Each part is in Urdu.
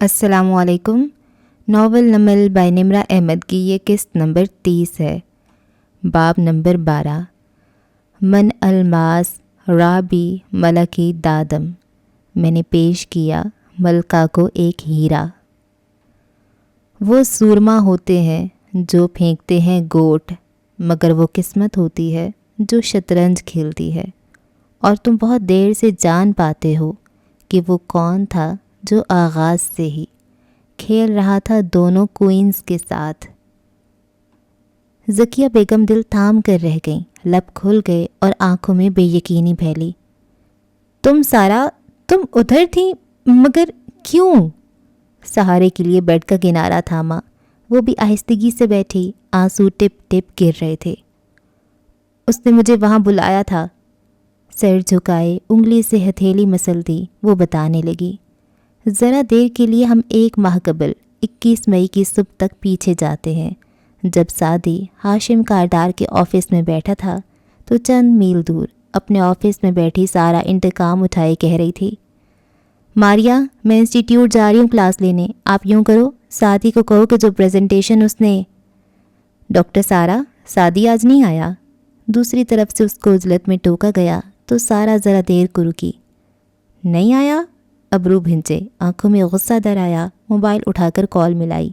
السلام علیکم۔ ناول نمل بائی نمرہ احمد کی یہ قسط نمبر 30 ہے۔ باب نمبر 12۔ من الماس رابی ملکی دادم، میں نے پیش کیا ملکہ کو ایک ہیرا۔ وہ سورما ہوتے ہیں جو پھینکتے ہیں گوٹ، مگر وہ قسمت ہوتی ہے جو شطرنج کھیلتی ہے، اور تم بہت دیر سے جان پاتے ہو کہ وہ کون تھا جو آغاز سے ہی کھیل رہا تھا دونوں کوئنز کے ساتھ۔ ذکیہ بیگم دل تھام کر رہ گئیں، لب کھل گئے اور آنکھوں میں بے یقینی پھیلی۔ تم سارا، تم ادھر تھی، مگر کیوں؟ سہارے کے لیے بیڈ کا کنارہ تھاما، وہ بھی آہستگی سے بیٹھی، آنسو ٹپ ٹپ گر رہے تھے۔ اس نے مجھے وہاں بلایا تھا، سر جھکائے انگلی سے ہتھیلی مسل دی، وہ بتانے لگی۔ ذرا دیر کے لیے ہم 1 ماہ قبل 21 مئی کی صبح تک پیچھے جاتے ہیں، جب سعدی ہاشم کاردار کے آفس میں بیٹھا تھا تو چند میل دور اپنے آفس میں بیٹھی سارا انتقام اٹھائے کہہ رہی تھی، ماریا، میں انسٹیٹیوٹ جا رہی ہوں کلاس لینے، آپ یوں کرو سعدی کو کہو کہ جو پریزنٹیشن اس نے۔ ڈاکٹر سارا، سعدی آج نہیں آیا؟ دوسری طرف سے اس کو عجلت میں ٹوکا گیا تو سارا ذرا دیر کو رکی۔ نہیں آیا؟ ابرو بھنچے، آنکھوں میں غصہ در آیا، موبائل اٹھا کر کال ملائی۔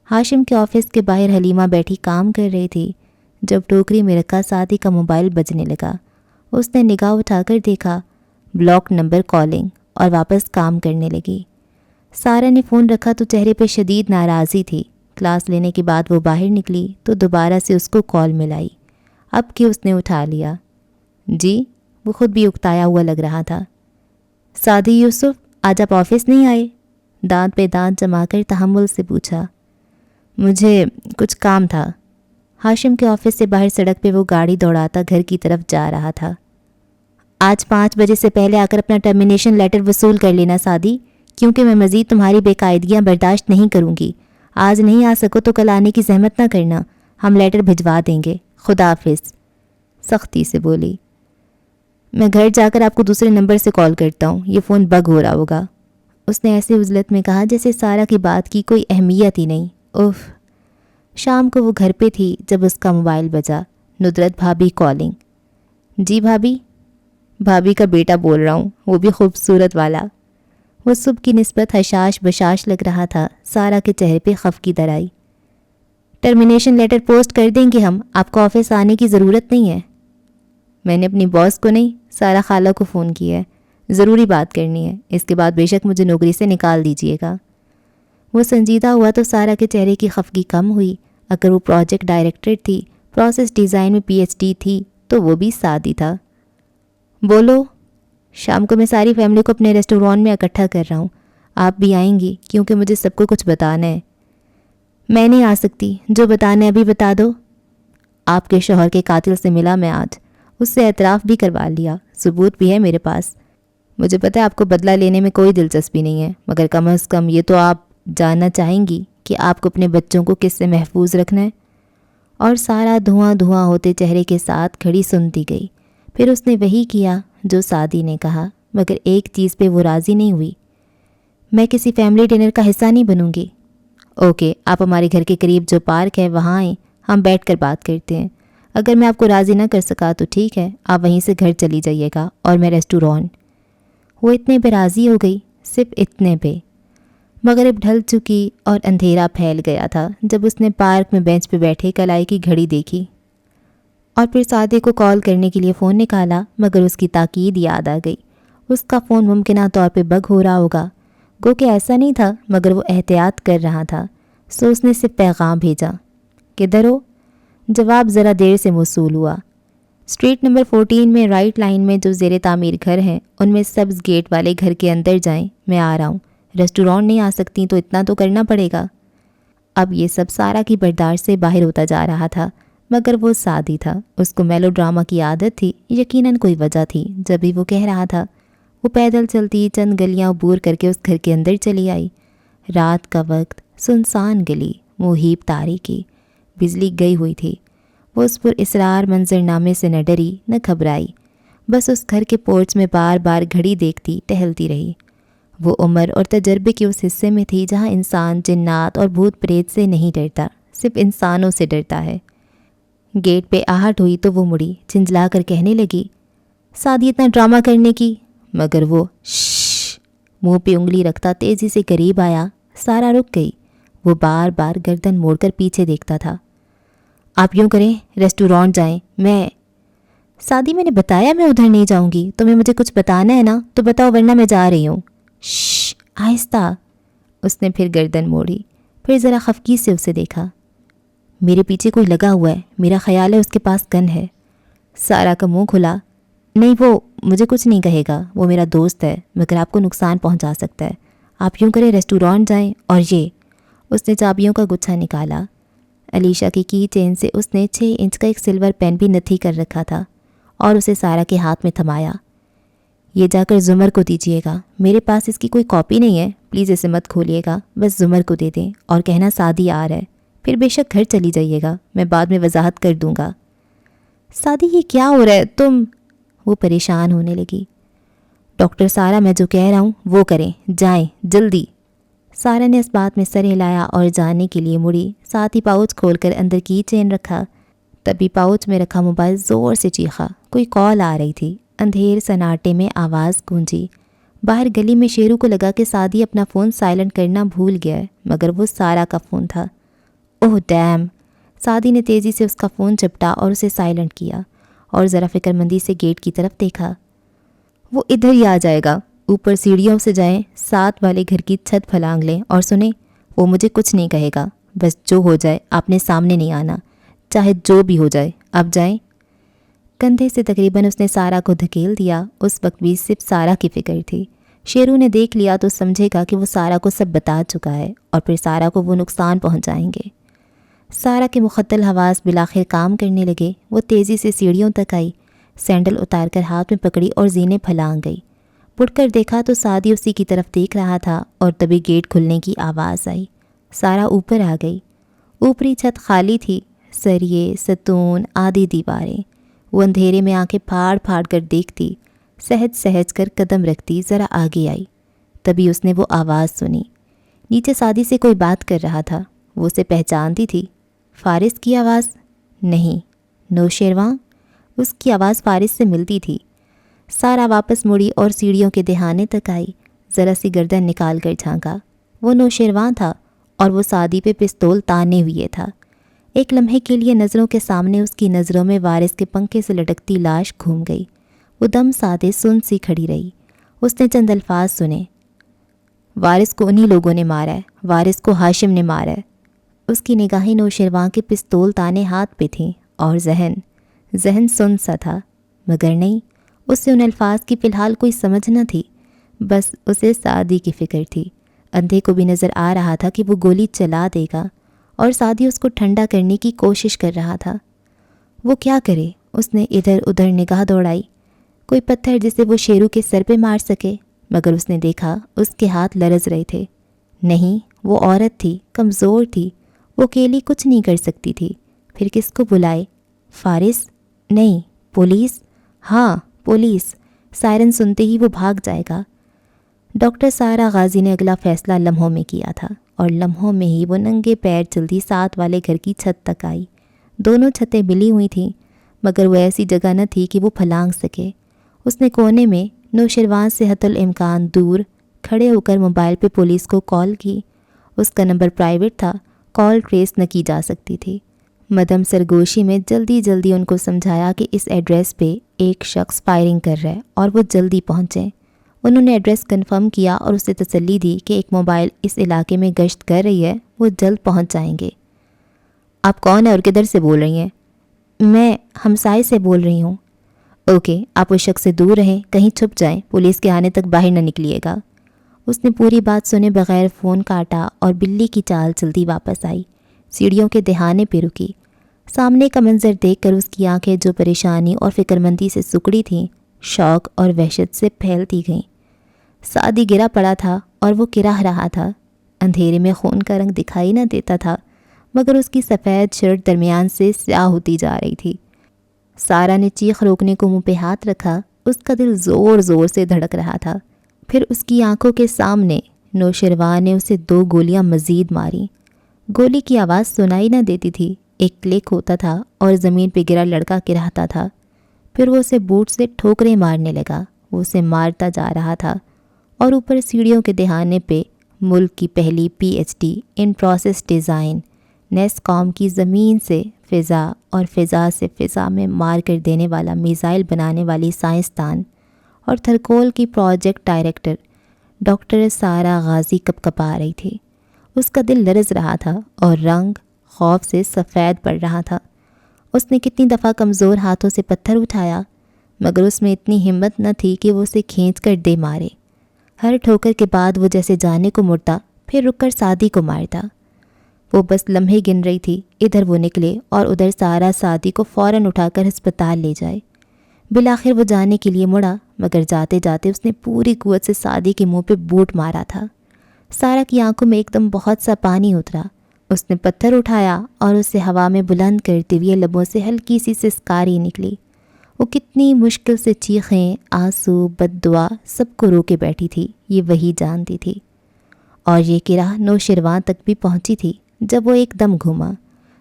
ہاشم کے آفس کے باہر حلیمہ بیٹھی کام کر رہی تھی، جب ٹوکری میں رکھا سعدی کا موبائل بجنے لگا۔ اس نے نگاہ اٹھا کر دیکھا، بلاک نمبر کالنگ، اور واپس کام کرنے لگی۔ سارا نے فون رکھا تو چہرے پہ شدید ناراضی تھی۔ کلاس لینے کے بعد وہ باہر نکلی تو دوبارہ سے اس کو کال ملائی۔ اب کہ اس نے اٹھا لیا۔ جی، وہ خود بھی اکتایا ہوا لگ رہا تھا۔ سعدی یوسف، آج آپ آفس نہیں آئے؟ دانت پہ دانت جما کر تحمل سے پوچھا۔ مجھے کچھ کام تھا۔ ہاشم کے آفس سے باہر سڑک پہ وہ گاڑی دوڑاتا گھر کی طرف جا رہا تھا۔ آج 5 بجے سے پہلے آ کر اپنا ٹرمینیشن لیٹر وصول کر لینا سعدی، کیونکہ میں مزید تمہاری بے قاعدگیاں برداشت نہیں کروں گی۔ آج نہیں آ سکو تو کل آنے کی زحمت نہ کرنا، ہم لیٹر بھجوا دیں گے۔ خدا حافظ، سختی سے بولی۔ میں گھر جا کر آپ کو دوسرے نمبر سے کال کرتا ہوں، یہ فون بگ ہو رہا ہوگا، اس نے ایسے عزلت میں کہا جیسے سارا کی بات کی کوئی اہمیت ہی نہیں۔ اف۔ شام کو وہ گھر پہ تھی جب اس کا موبائل بجا۔ ندرت بھابی کالنگ۔ جی بھابی؟ بھابی کا بیٹا بول رہا ہوں، وہ بھی خوبصورت والا۔ وہ صبح کی نسبت حشاش بشاش لگ رہا تھا۔ سارا کے چہرے پہ خفگی در آئی۔ ٹرمینیشن لیٹر پوسٹ کر دیں گے ہم، آپ کو آفس آنے کی ضرورت نہیں ہے۔ میں نے اپنی باس کو نہیں، سارا خالہ کو فون کیا ہے، ضروری بات کرنی ہے، اس کے بعد بے شک مجھے نوکری سے نکال دیجیے گا۔ وہ سنجیدہ ہوا تو سارا کے چہرے کی خفگی کم ہوئی۔ اگر وہ پروجیکٹ ڈائریکٹر تھی، پروسیس ڈیزائن میں پی ایچ ڈی تھی، تو وہ بھی سعدی تھا۔ بولو۔ شام کو میں ساری فیملی کو اپنے ریسٹورانٹ میں اکٹھا کر رہا ہوں، آپ بھی آئیں گی کیونکہ مجھے سب کو کچھ بتانا ہے۔ میں نہیں آ سکتی، جو بتانا ہے ابھی بتا دو۔ آپ کے شوہر کے قاتل سے ملا میں آج، اس سے اعتراف بھی کروا لیا، ثبوت بھی ہے میرے پاس۔ مجھے پتہ ہے آپ کو بدلہ لینے میں کوئی دلچسپی نہیں ہے، مگر کم از کم یہ تو آپ جاننا چاہیں گی کہ آپ کو اپنے بچوں کو کس سے محفوظ رکھنا ہے۔ اور سارا دھواں دھواں ہوتے چہرے کے ساتھ کھڑی سنتی گئی۔ پھر اس نے وہی کیا جو سعدی نے کہا، مگر ایک چیز پہ وہ راضی نہیں ہوئی۔ میں کسی فیملی ڈنر کا حصہ نہیں بنوں گی۔ اوکے، آپ ہمارے گھر کے قریب جو پارک ہے وہاں آئیں، ہم بیٹھ کر بات کرتے ہیں۔ اگر میں آپ کو راضی نہ کر سکا تو ٹھیک ہے، آپ وہیں سے گھر چلی جائیے گا اور میں ریسٹورانٹ۔ وہ اتنے پہ راضی ہو گئی، صرف اتنے پہ۔ مغرب ڈھل چکی اور اندھیرا پھیل گیا تھا جب اس نے پارک میں بینچ پہ بیٹھے کلائی کی گھڑی دیکھی اور پھر سعدی کو کال کرنے کے لیے فون نکالا، مگر اس کی تاکید یاد آ گئی۔ اس کا فون ممکنہ طور پہ بگ ہو رہا ہوگا، گو کہ ایسا نہیں تھا، مگر وہ احتیاط کر رہا تھا، سو اس نے صرف پیغام بھیجا، کدھر ہو؟ جواب ذرا دیر سے موصول ہوا۔ اسٹریٹ نمبر 14 میں رائٹ لائن میں جو زیر تعمیر گھر ہیں ان میں سبز گیٹ والے گھر کے اندر جائیں، میں آ رہا ہوں۔ ریسٹورانٹ نہیں آ سکتی تو اتنا تو کرنا پڑے گا۔ اب یہ سب سارا کی برداشت سے باہر ہوتا جا رہا تھا، مگر وہ سعدی تھا، اس کو میلو ڈرامہ کی عادت تھی، یقیناً کوئی وجہ تھی جب بھی وہ کہہ رہا تھا۔ وہ پیدل چلتی چند گلیاں عبور کر کے اس گھر کے اندر چلی آئی۔ رات کا وقت، سنسان گلی، محیب تاریکی، بجلی گئی ہوئی تھی۔ وہ اس پر اصرار منظرنامے سے نہ ڈری نہ گھبرائی، بس اس گھر کے پورچ میں بار بار گھڑی دیکھتی ٹہلتی رہی۔ وہ عمر اور تجربے کے اس حصے میں تھی جہاں انسان جنات اور بھوت پریت سے نہیں ڈرتا، صرف انسانوں سے ڈرتا ہے۔ گیٹ پہ آہٹ ہوئی تو وہ مڑی، جھنجھلا کر کہنے لگی، سعدی اتنا ڈرامہ کرنے کی، مگر وہ شش منہ پہ انگلی رکھتا تیزی سے قریب آیا۔ سارا رک گئی، وہ بار بار گردن موڑ کر پیچھے دیکھتا تھا۔ آپ یوں کریں ریسٹورانٹ جائیں، سعدی میں نے بتایا میں ادھر نہیں جاؤں گی، تمہیں مجھے کچھ بتانا ہے نا تو بتاؤ ورنہ میں جا رہی ہوں۔ شش آہستہ، اس نے پھر گردن موڑی، پھر ذرا خفگی سے اسے دیکھا۔ میرے پیچھے کوئی لگا ہوا ہے، میرا خیال ہے اس کے پاس گن ہے۔ سارا کا منہ کھلا، نہیں وہ مجھے کچھ نہیں کہے گا، وہ میرا دوست ہے مگر آپ کو نقصان پہنچا سکتا ہے، آپ یوں کریں ریسٹورانٹ جائیں۔ اور یہ، اس نے چابیوں کا گچھا نکالا۔ علیشا کی کی چین سے اس نے 6 انچ کا ایک سلور پین بھی نتھی کر رکھا تھا اور اسے سارا کے ہاتھ میں تھمایا۔ یہ جا کر زمر کو دیجیے گا، میرے پاس اس کی کوئی کاپی نہیں ہے، پلیز اسے مت کھولیے گا، بس زمر کو دے دیں اور کہنا سعدی آ رہا ہے، پھر بے شک گھر چلی جائیے گا، میں بعد میں وضاحت کر دوں گا۔ سعدی یہ کیا ہو رہا ہے تم؟ وہ پریشان ہونے لگی۔ ڈاکٹر سارا میں جو کہہ رہا ہوں وہ کریں، جائیں جلدی۔ سارا نے اس بات میں سر ہلایا اور جانے کے لیے مڑی، ساتھ ہی پاؤچ کھول کر اندر کی چین رکھا۔ تبھی پاؤچ میں رکھا موبائل زور سے چیخا، کوئی کال آ رہی تھی۔ اندھیر سناٹے میں آواز گونجی۔ باہر گلی میں شیرو کو لگا کہ سعدی اپنا فون سائلنٹ کرنا بھول گیا ہے، مگر وہ سارا کا فون تھا۔ اوہ ڈیم! سعدی نے تیزی سے اس کا فون چپٹا اور اسے سائلنٹ کیا اور ذرا فکر مندی سے گیٹ کی طرف دیکھا۔ وہ ادھر ہی آ جائے گا، اوپر سیڑھیوں سے جائیں، ساتھ والے گھر کی چھت پھلانگ لیں اور سنیں، وہ مجھے کچھ نہیں کہے گا، بس جو ہو جائے آپ نے سامنے نہیں آنا، چاہے جو بھی ہو جائے، اب جائیں۔ کندھے سے تقریباً اس نے سارا کو دھکیل دیا۔ اس وقت بھی صرف سارا کی فکر تھی۔ شیرو نے دیکھ لیا تو سمجھے گا کہ وہ سارا کو سب بتا چکا ہے اور پھر سارا کو وہ نقصان پہنچائیں گے۔ سارا کے مختل حواس بالآخر کام کرنے لگے۔ وہ تیزی سے سیڑھیوں تک آئی، سینڈل اتار کر ہاتھ میں پکڑی اور زینے پھلانگ گئی۔ مڑ کر دیکھا تو سعدی اسی کی طرف دیکھ رہا تھا اور تبھی گیٹ کھلنے کی آواز آئی۔ سارا اوپر آ گئی۔ اوپری چھت خالی تھی، سریے، ستون، آدھی دیواریں۔ وہ اندھیرے میں آنکھیں پھاڑ پھاڑ کر دیکھتی، سہج سہج کر قدم رکھتی ذرا آگے آئی۔ تبھی اس نے وہ آواز سنی۔ نیچے سعدی سے کوئی بات کر رہا تھا، وہ اسے پہچانتی تھی۔ فارس کی آواز؟ نہیں، نوشیرواں؟ اس کی آواز فارس سے ملتی تھی۔ سارا واپس مڑی اور سیڑھیوں کے دہانے تک آئی، ذرا سی گردن نکال کر جھانکا۔ وہ نوشیرواں تھا اور وہ سعدی پہ پستول تانے ہوئے تھا۔ ایک لمحے کے لیے نظروں کے سامنے اس کی نظروں میں وارث کے پنکھے سے لٹکتی لاش گھوم گئی۔ وہ دم سادے سن سی کھڑی رہی۔ اس نے چند الفاظ سنے، وارث کو انہی لوگوں نے مارا ہے، وارث کو ہاشم نے مارا ہے۔ اس کی نگاہیں نوشیرواں کے پستول تانے ہاتھ پہ تھیں اور ذہن سن سا تھا، مگر نہیں، اس سے ان الفاظ کی فی الحال کوئی سمجھ نہ تھی، بس اسے سعدی کی فکر تھی۔ اندھے کو بھی نظر آ رہا تھا کہ وہ گولی چلا دے گا اور سعدی اس کو ٹھنڈا کرنے کی کوشش کر رہا تھا۔ وہ کیا کرے؟ اس نے ادھر ادھر نگاہ دوڑائی، کوئی پتھر جسے وہ شیرو کے سر پہ مار سکے، مگر اس نے دیکھا اس کے ہاتھ لرز رہے تھے۔ نہیں، وہ عورت تھی، کمزور تھی، وہ اکیلی کچھ نہیں کر سکتی تھی، پھر کس کو بلائے؟ فارس؟ نہیں، پولیس؟ ہاں، پولیس۔ سائرن سنتے ہی وہ بھاگ جائے گا۔ ڈاکٹر سارا غازی نے اگلا فیصلہ لمحوں میں کیا تھا اور لمحوں میں ہی وہ ننگے پیر جلدی ساتھ والے گھر کی چھت تک آئی۔ دونوں چھتیں ملی ہوئی تھیں، مگر وہ ایسی جگہ نہ تھی کہ وہ پھلانگ سکے۔ اس نے کونے میں نوشیروان سے حتی الامکان دور کھڑے ہو کر موبائل پہ پولیس کو کال کی۔ اس کا نمبر پرائیویٹ تھا، کال ٹریس نہ کی جا سکتی تھی۔ مدم سرگوشی میں جلدی ان کو سمجھایا کہ اس ایڈریس پہ ایک شخص فائرنگ کر رہا ہے اور وہ جلدی پہنچیں۔ انہوں نے ایڈریس کنفرم کیا اور اسے تسلی دی کہ ایک موبائل اس علاقے میں گشت کر رہی ہے، وہ جلد پہنچ جائیں گے۔ آپ کون ہیں اور کدھر سے بول رہی ہیں؟ میں ہمسائے سے بول رہی ہوں۔ اوکے، آپ اس شخص سے دور رہیں، کہیں چھپ جائیں، پولیس کے آنے تک باہر نہ نکلیے گا۔ اس نے پوری بات سنے بغیر فون کاٹا اور بلی کی چال چلتی واپس آئی، سیڑھیوں کے دہانے پہ رکی۔ سامنے کا منظر دیکھ کر اس کی آنکھیں جو پریشانی اور فکر مندی سے سکڑی تھیں، شوق اور وحشت سے پھیلتی گئیں۔ سعدی گرا پڑا تھا اور وہ کرہ رہا تھا۔ اندھیرے میں خون کا رنگ دکھائی نہ دیتا تھا، مگر اس کی سفید شرٹ درمیان سے سیاہ ہوتی جا رہی تھی۔ سارا نے چیخ روکنے کو منہ پہ ہاتھ رکھا، اس کا دل زور زور سے دھڑک رہا تھا۔ پھر اس کی آنکھوں کے سامنے نوشروان نے اسے 2 گولیاں مزید ماریں۔ گولی کی آواز سنائی نہ دیتی تھی، ایک کلک ہوتا تھا اور زمین پہ گرا لڑکا گراتا تھا۔ پھر وہ اسے بوٹ سے ٹھوکریں مارنے لگا۔ وہ اسے مارتا جا رہا تھا اور اوپر سیڑھیوں کے دہانے پہ ملک کی پہلی PhD in process design NESCOM کی زمین سے فضا اور فضا سے فضا میں مار کر دینے والا میزائل بنانے والی سائنسدان اور تھرکول کی پروجیکٹ ڈائریکٹر ڈاکٹر سارا غازی کپکپا رہی تھی۔ اس کا دل لرز رہا تھا اور رنگ خوف سے سفید پڑ رہا تھا۔ اس نے کتنی دفعہ کمزور ہاتھوں سے پتھر اٹھایا، مگر اس میں اتنی ہمت نہ تھی کہ وہ اسے کھینچ کر دے مارے۔ ہر ٹھوکر کے بعد وہ جیسے جانے کو مڑتا، پھر رک کر سعدی کو مارتا۔ وہ بس لمحے گن رہی تھی، ادھر وہ نکلے اور ادھر سارا سعدی کو فوراً اٹھا کر ہسپتال لے جائے۔ بالآخر وہ جانے کے لیے مڑا، مگر جاتے جاتے اس نے پوری قوت سے سعدی کے منہ پہ بوٹ مارا تھا۔ سارا کی آنکھوں میں ایک دم بہت سا پانی اترا۔ اس نے پتھر اٹھایا اور اسے ہوا میں بلند کرتے ہوئے لبوں سے ہلکی سی سسکاری نکلی۔ وہ کتنی مشکل سے چیخیں، آنسو، بد دعا سب کو رو کے بیٹھی تھی، یہ وہی جانتی تھی۔ اور یہ کرا نوشروان تک بھی پہنچی تھی جب وہ ایک دم گھوما۔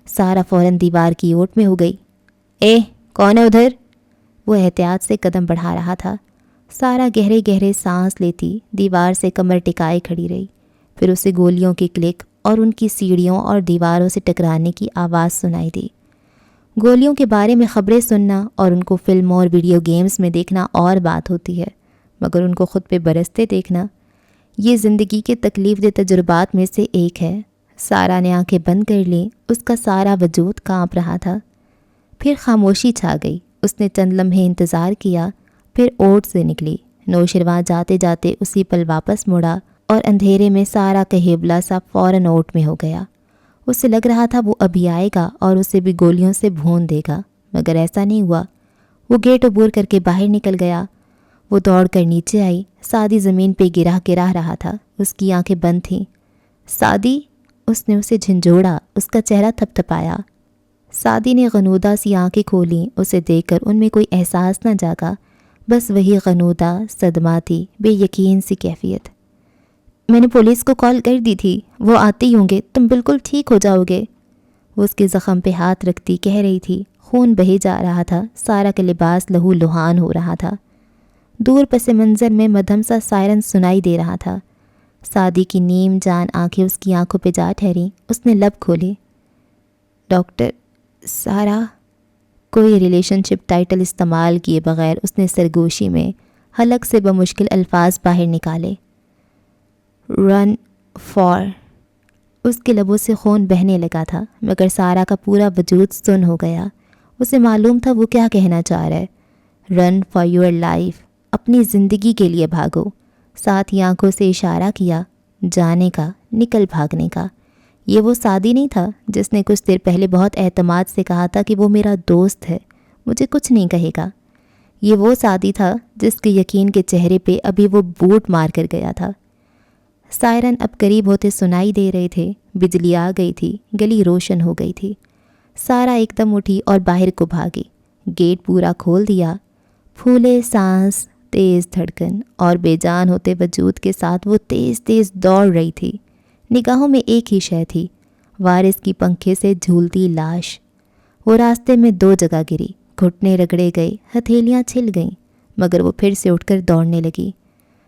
سارا فوراً دیوار کی اوٹ میں ہو گئی۔ اے کون ہے ادھر؟ وہ احتیاط سے قدم بڑھا رہا تھا۔ سارا گہرے گہرے سانس لیتی دیوار سے کمر ٹکائے کھڑی رہی۔ پھر اسے گولیوں کی کلک اور ان کی سیڑھیوں اور دیواروں سے ٹکرانے کی آواز سنائی دی۔ گولیوں کے بارے میں خبریں سننا اور ان کو فلموں اور ویڈیو گیمز میں دیکھنا اور بات ہوتی ہے، مگر ان کو خود پہ برستے دیکھنا یہ زندگی کے تکلیف دہ تجربات میں سے ایک ہے۔ سارا نے آنکھیں بند کر لیں، اس کا سارا وجود کانپ رہا تھا۔ پھر خاموشی چھا گئی۔ اس نے چند لمحے انتظار کیا، پھر اوٹ سے نکلی۔ نوشروان جاتے جاتے اسی پل واپس مڑا اور اندھیرے میں سارا کا ہیبلا سا فوراً اوٹ میں ہو گیا۔ اسے لگ رہا تھا وہ ابھی آئے گا اور اسے بھی گولیوں سے بھون دے گا، مگر ایسا نہیں ہوا۔ وہ گیٹ عبور کر کے باہر نکل گیا۔ وہ دوڑ کر نیچے آئی۔ سعدی زمین پہ گرا رہا تھا، اس کی آنکھیں بند تھیں۔ سعدی، اس نے اسے جھنجھوڑا، اس کا چہرہ تھپ تھپایا۔ سعدی نے غنودہ سی آنکھیں کھولیں۔ اسے دیکھ کر ان میں کوئی احساس نہ جاگا، بس وہی غنودہ صدمہ تھی، بے یقین سی کیفیت۔ میں نے پولیس کو کال کر دی تھی، وہ آتے ہی ہوں گے، تم بالکل ٹھیک ہو جاؤ گے۔ وہ اس کے زخم پہ ہاتھ رکھتی کہہ رہی تھی۔ خون بہے جا رہا تھا، سارا کا لباس لہو لہان ہو رہا تھا۔ دور پس منظر میں مدھم سا سائرن سنائی دے رہا تھا۔ سعدی کی نیم جان آنکھیں اس کی آنکھوں پہ جا ٹھہریں۔ اس نے لب کھولے۔ ڈاکٹر سارا، کوئی ریلیشن شپ ٹائٹل استعمال کیے بغیر اس نے سرگوشی میں حلق سے بمشکل الفاظ باہر نکالے۔ Run for. اس کے لبوں سے خون بہنے لگا تھا، مگر سارا کا پورا وجود سن ہو گیا۔ اسے معلوم تھا وہ کیا کہنا چاہ رہا ہے۔ رن فار یور لائف، اپنی زندگی کے لیے بھاگو۔ ساتھ ہی آنکھوں سے اشارہ کیا جانے کا، نکل بھاگنے کا۔ یہ وہ سعدی نہیں تھا جس نے کچھ دیر پہلے بہت اعتماد سے کہا تھا کہ وہ میرا دوست ہے، مجھے کچھ نہیں کہے گا۔ یہ وہ سعدی تھا جس کے یقین کے چہرے پہ ابھی وہ بوٹ مار کر گیا تھا۔ سائرن اب قریب ہوتے سنائی دے رہے تھے، بجلی آ گئی تھی، گلی روشن ہو گئی تھی۔ سارا ایک دم اٹھی اور باہر کو بھاگی۔ گیٹ پورا کھول دیا۔ پھولے سانس، تیز دھڑکن اور بے جان ہوتے وجود کے ساتھ وہ تیز تیز دوڑ رہی تھی۔ نگاہوں میں ایک ہی شے تھی، وارث کی پنکھے سے جھولتی لاش۔ وہ راستے میں 2 جگہ گری، گھٹنے رگڑے گئے، ہتھیلیاں چھل گئیں، مگر وہ پھر سے اٹھ کر دوڑنے لگی۔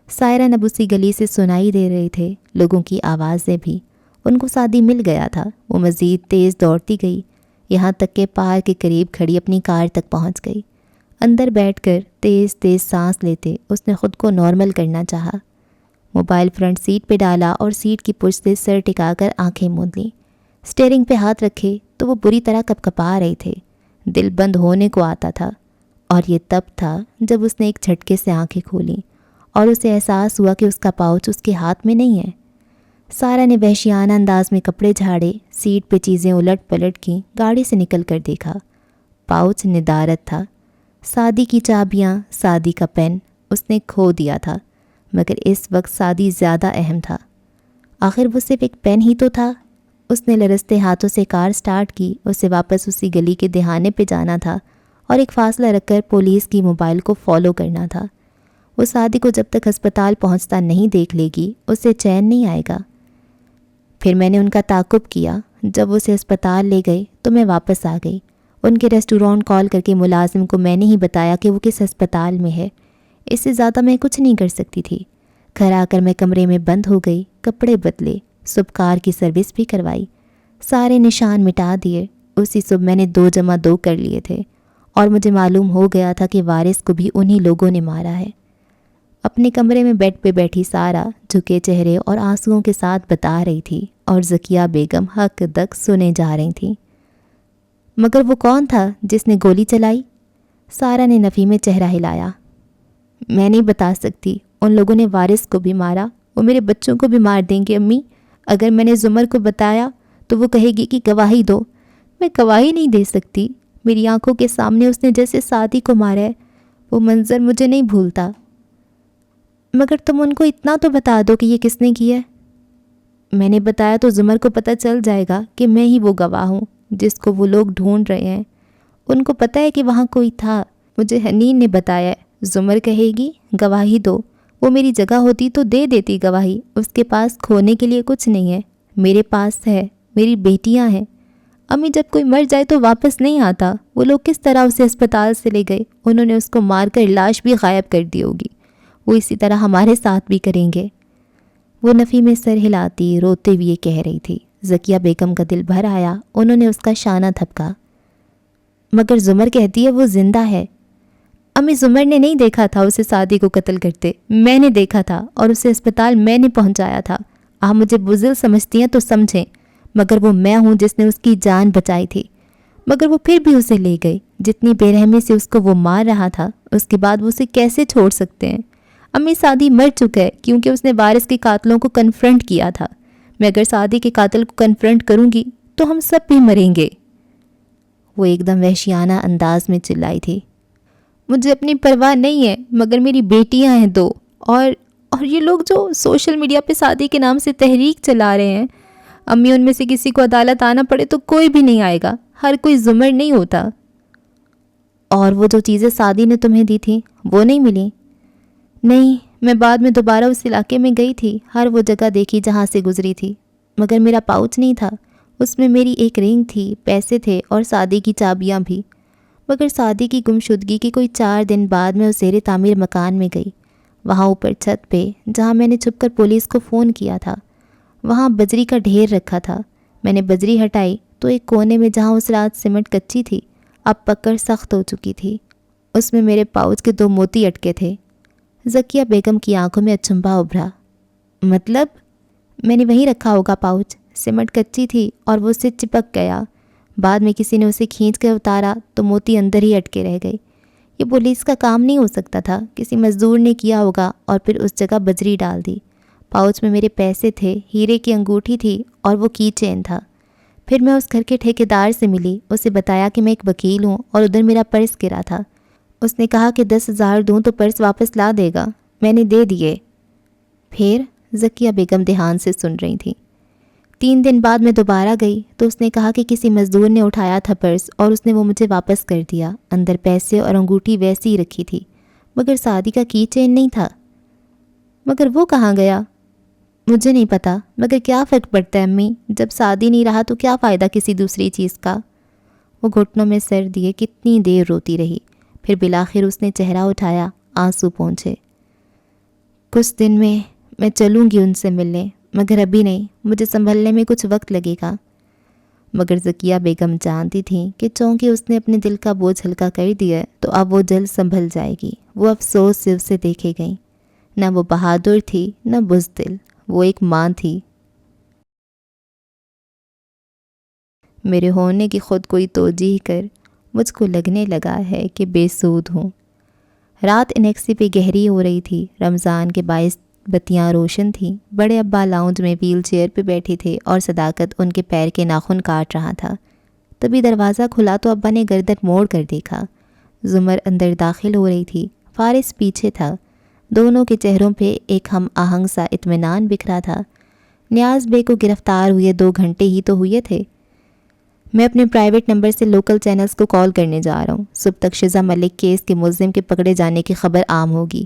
سائرن اب اسی گلی سے سنائی دے رہے تھے، لوگوں کی آوازیں بھی۔ ان کو سعدی مل گیا تھا۔ وہ مزید تیز دوڑتی گئی، یہاں تک کہ پار کے قریب کھڑی اپنی کار تک پہنچ گئی۔ اندر بیٹھ کر تیز تیز سانس لیتے اس نے خود کو نارمل کرنا چاہا۔ موبائل فرنٹ سیٹ پہ ڈالا اور سیٹ کی پشت سے سر ٹکا کر آنکھیں موند لیں۔ اسٹیئرنگ پہ ہاتھ رکھے تو وہ بری طرح کپکپا رہے تھے، دل بند ہونے کو آتا تھا۔ اور یہ تب تھا جب اس نے ایک جھٹکے سے آنکھیں کھولیں اور اسے احساس ہوا کہ اس کا پاؤچ اس کے ہاتھ میں نہیں ہے۔ سارا نے وحشیانہ انداز میں کپڑے جھاڑے، سیٹ پہ چیزیں الٹ پلٹ کیں، گاڑی سے نکل کر دیکھا۔ پاؤچ ندارت تھا، سعدی کی چابیاں، سعدی کا پین اس نے کھو دیا تھا، مگر اس وقت سعدی زیادہ اہم تھا۔ آخر وہ صرف ایک پین ہی تو تھا۔ اس نے لرزتے ہاتھوں سے کار سٹارٹ کی۔ اسے واپس اسی گلی کے دہانے پہ جانا تھا اور ایک فاصلہ رکھ کر پولیس کی موبائل کو فالو کرنا تھا۔ وہ سعدی کو جب تک ہسپتال پہنچتا نہیں دیکھ لے گی اسے چین نہیں آئے گا۔ پھر میں نے ان کا تعاقب کیا۔ جب وہ اسے ہسپتال لے گئے تو میں واپس آ گئی۔ ان کے ریسٹورانٹ کال کر کے ملازم کو میں نے ہی بتایا کہ وہ کس ہسپتال میں ہے۔ اس سے زیادہ میں کچھ نہیں کر سکتی تھی۔ گھر آ کر میں کمرے میں بند ہو گئی، کپڑے بدلے، صبح کار کی سروس بھی کروائی، سارے نشان مٹا دیے۔ اسی صبح میں نے 2 + 2 کر لیے تھے اور مجھے معلوم ہو گیا تھا کہ وارث کو بھی انہی لوگوں نے مارا ہے۔ اپنے کمرے میں بیڈ پہ بیٹھی سارا جھکے چہرے اور آنسوؤں کے ساتھ بتا رہی تھی اور ذکیہ بیگم حق دق سنے جا رہی تھیں۔ مگر وہ کون تھا جس نے گولی چلائی؟ سارا نے نفی میں چہرہ ہلایا۔ میں نہیں بتا سکتی، ان لوگوں نے وارث کو بھی مارا، وہ میرے بچوں کو بھی مار دیں گے امی۔ اگر میں نے زمر کو بتایا تو وہ کہے گی کہ گواہی دو۔ میں گواہی نہیں دے سکتی، میری آنکھوں کے سامنے اس نے جیسے سعدی کو مارا ہے، وہ منظر مجھے نہیں بھولتا۔ مگر تم ان کو اتنا تو بتا دو کہ یہ کس نے کیا ہے۔ میں نے بتایا تو زمر کو پتہ چل جائے گا کہ میں ہی وہ گواہ ہوں جس کو وہ لوگ ڈھونڈ رہے ہیں۔ ان کو پتہ ہے کہ وہاں کوئی تھا، مجھے حنین نے بتایا ہے۔ زمر کہے گی گواہی دو، وہ میری جگہ ہوتی تو دے دیتی گواہی۔ اس کے پاس کھونے کے لیے کچھ نہیں ہے، میرے پاس ہے، میری بیٹیاں ہیں۔ امی جب کوئی مر جائے تو واپس نہیں آتا، وہ لوگ کس طرح اسے ہسپتال سے لے گئے، انہوں نے اس کو مار کر لاش بھی غائب کر دی ہوگی، وہ اسی طرح ہمارے ساتھ بھی کریں گے۔ وہ نفی میں سر ہلاتی روتے ہوئے کہہ رہی تھی۔ ذکیہ بیگم کا دل بھر آیا، انہوں نے اس کا شانہ تھپکا۔ مگر زمر کہتی ہے وہ زندہ ہے۔ امی زمر نے نہیں دیکھا تھا اسے سعدی کو قتل کرتے، میں نے دیکھا تھا اور اسے ہسپتال میں نے پہنچایا تھا۔ آپ مجھے بزدل سمجھتی ہیں تو سمجھیں، مگر وہ میں ہوں جس نے اس کی جان بچائی تھی۔ مگر وہ پھر بھی اسے لے گئے، جتنی بے رحمی سے اس کو وہ مار رہا تھا، اس کے بعد وہ اسے کیسے چھوڑ سکتے ہیں؟ امی سعدی مر چکا ہے کیونکہ اس نے وارث کے قاتلوں کو کنفرنٹ کیا تھا۔ میں اگر سعدی کے قاتل کو کنفرنٹ کروں گی تو ہم سب بھی مریں گے۔ وہ ایک دم وحشیانہ انداز میں چلائی تھی۔ مجھے اپنی پرواہ نہیں ہے، مگر میری بیٹیاں ہیں 2، اور یہ لوگ جو سوشل میڈیا پہ سعدی کے نام سے تحریک چلا رہے ہیں، امی ان میں سے کسی کو عدالت آنا پڑے تو کوئی بھی نہیں آئے گا، ہر کوئی زمر نہیں ہوتا۔ اور وہ جو چیزیں سعدی نے تمہیں دی تھیں وہ نہیں ملی؟ نہیں، میں بعد میں دوبارہ اس علاقے میں گئی تھی، ہر وہ جگہ دیکھی جہاں سے گزری تھی، مگر میرا پاؤچ نہیں تھا، اس میں میری ایک رنگ تھی، پیسے تھے اور سعدی کی چابیاں بھی۔ مگر سعدی کی گمشدگی کے کوئی 4 دن بعد میں اس زیر تعمیر مکان میں گئی، وہاں اوپر چھت پہ جہاں میں نے چھپ کر پولیس کو فون کیا تھا، وہاں بجری کا ڈھیر رکھا تھا۔ میں نے بجری ہٹائی تو ایک کونے میں جہاں اس رات سیمنٹ کچی تھی اب پک کر سخت ہو چکی تھی، اس میں میرے پاؤچ کے 2 موتی اٹکے تھے۔ ذکیہ بیگم کی آنکھوں میں اچنبھا ابھرا۔ مطلب؟ میں نے وہیں رکھا ہوگا پاؤچ، سیمنٹ کچی تھی اور وہ اس سے چپک گیا، بعد میں کسی نے اسے کھینچ کر اتارا تو موتی اندر ہی اٹکے رہ گئے۔ یہ پولیس کا کام نہیں ہو سکتا تھا، کسی مزدور نے کیا ہوگا اور پھر اس جگہ بجری ڈال دی۔ پاؤچ میں میرے پیسے تھے، ہیرے کی انگوٹھی تھی اور وہ کی چین تھا۔ پھر میں اس گھر کے ٹھیکیدار سے ملی، اسے بتایا کہ میں ایک وکیل ہوں اور ادھر میرا پرس گرا تھا۔ اس نے کہا کہ 10,000 دوں تو پرس واپس لا دے گا، میں نے دے دیے۔ پھر ذکیہ بیگم دھیان سے سن رہی تھی۔ 3 دن بعد میں دوبارہ گئی تو اس نے کہا کہ کسی مزدور نے اٹھایا تھا پرس اور اس نے وہ مجھے واپس کر دیا، اندر پیسے اور انگوٹھی ویسی ہی رکھی تھی، مگر سعدی کا کی چین نہیں تھا۔ مگر وہ کہاں گیا؟ مجھے نہیں پتا، مگر کیا فرق پڑتا ہے امی، جب سعدی نہیں رہا تو کیا فائدہ کسی دوسری چیز کا؟ وہ گھٹنوں میں سر دیے کتنی دیر روتی رہی، پھر بالآخر اس نے چہرہ اٹھایا، آنسو پونچھے۔ کچھ دن میں چلوں گی ان سے ملنے، مگر ابھی نہیں، مجھے سنبھلنے میں کچھ وقت لگے گا۔ مگر ذکیہ بیگم جانتی تھیں کہ چونکہ اس نے اپنے دل کا بوجھ ہلکا کر دیا تو اب وہ جلد سنبھل جائے گی۔ وہ افسوس سے اسے دیکھے گئیں، نہ وہ بہادر تھی نہ بزدل، وہ ایک ماں تھی۔ میرے ہونے کی خود کوئی توجیہ کر، مجھ کو لگنے لگا ہے کہ بے سود ہوں۔ رات انیکسی پہ گہری ہو رہی تھی، رمضان کے باعث بتیاں روشن تھیں۔ بڑے ابا لاؤنج میں ویل چیئر پہ بیٹھے تھے اور صداقت ان کے پیر کے ناخن کاٹ رہا تھا۔ تبھی دروازہ کھلا تو ابا نے گردن موڑ کر دیکھا، زمر اندر داخل ہو رہی تھی، فارس پیچھے تھا۔ دونوں کے چہروں پہ ایک ہم آہنگ سا اطمینان بکھرا تھا۔ نیاز بے کو گرفتار ہوئے 2 گھنٹے ہی تو ہوئے تھے۔ میں اپنے پرائیویٹ نمبر سے لوکل چینلز کو کال کرنے جا رہا ہوں، صبح تک شزا ملک کیس کے ملزم کے پکڑے جانے کی خبر عام ہوگی۔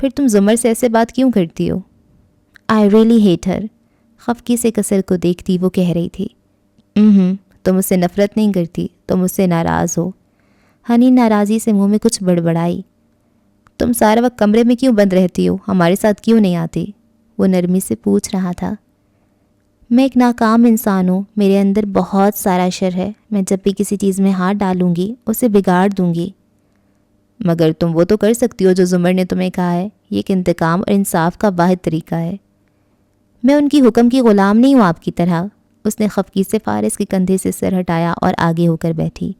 پھر تم زمر سے ایسے بات کیوں کرتی ہو؟ آئی ریئلی ہیٹ ہر، خفقی سے کثر کو دیکھتی وہ کہہ رہی تھی۔ تم اس سے نفرت نہیں کرتی، تم اس سے ناراض ہو۔ حنین ناراضی سے منہ میں کچھ بڑبڑائی۔ تم سارا وقت کمرے میں کیوں بند رہتی ہو، ہمارے ساتھ کیوں نہیں آتی؟ وہ نرمی سے پوچھ رہا تھا۔ میں ایک ناکام انسان ہوں، میرے اندر بہت سارا شر ہے، میں جب بھی کسی چیز میں ہاتھ ڈالوں گی اسے بگاڑ دوں گی۔ مگر تم وہ تو کر سکتی ہو جو زمر نے تمہیں کہا ہے، یہ ایک انتقام اور انصاف کا واحد طریقہ ہے۔ میں ان کی حکم کی غلام نہیں ہوں آپ کی طرح۔ اس نے خفگی سے فارس کے کندھے سے سر ہٹایا اور آگے ہو کر بیٹھی۔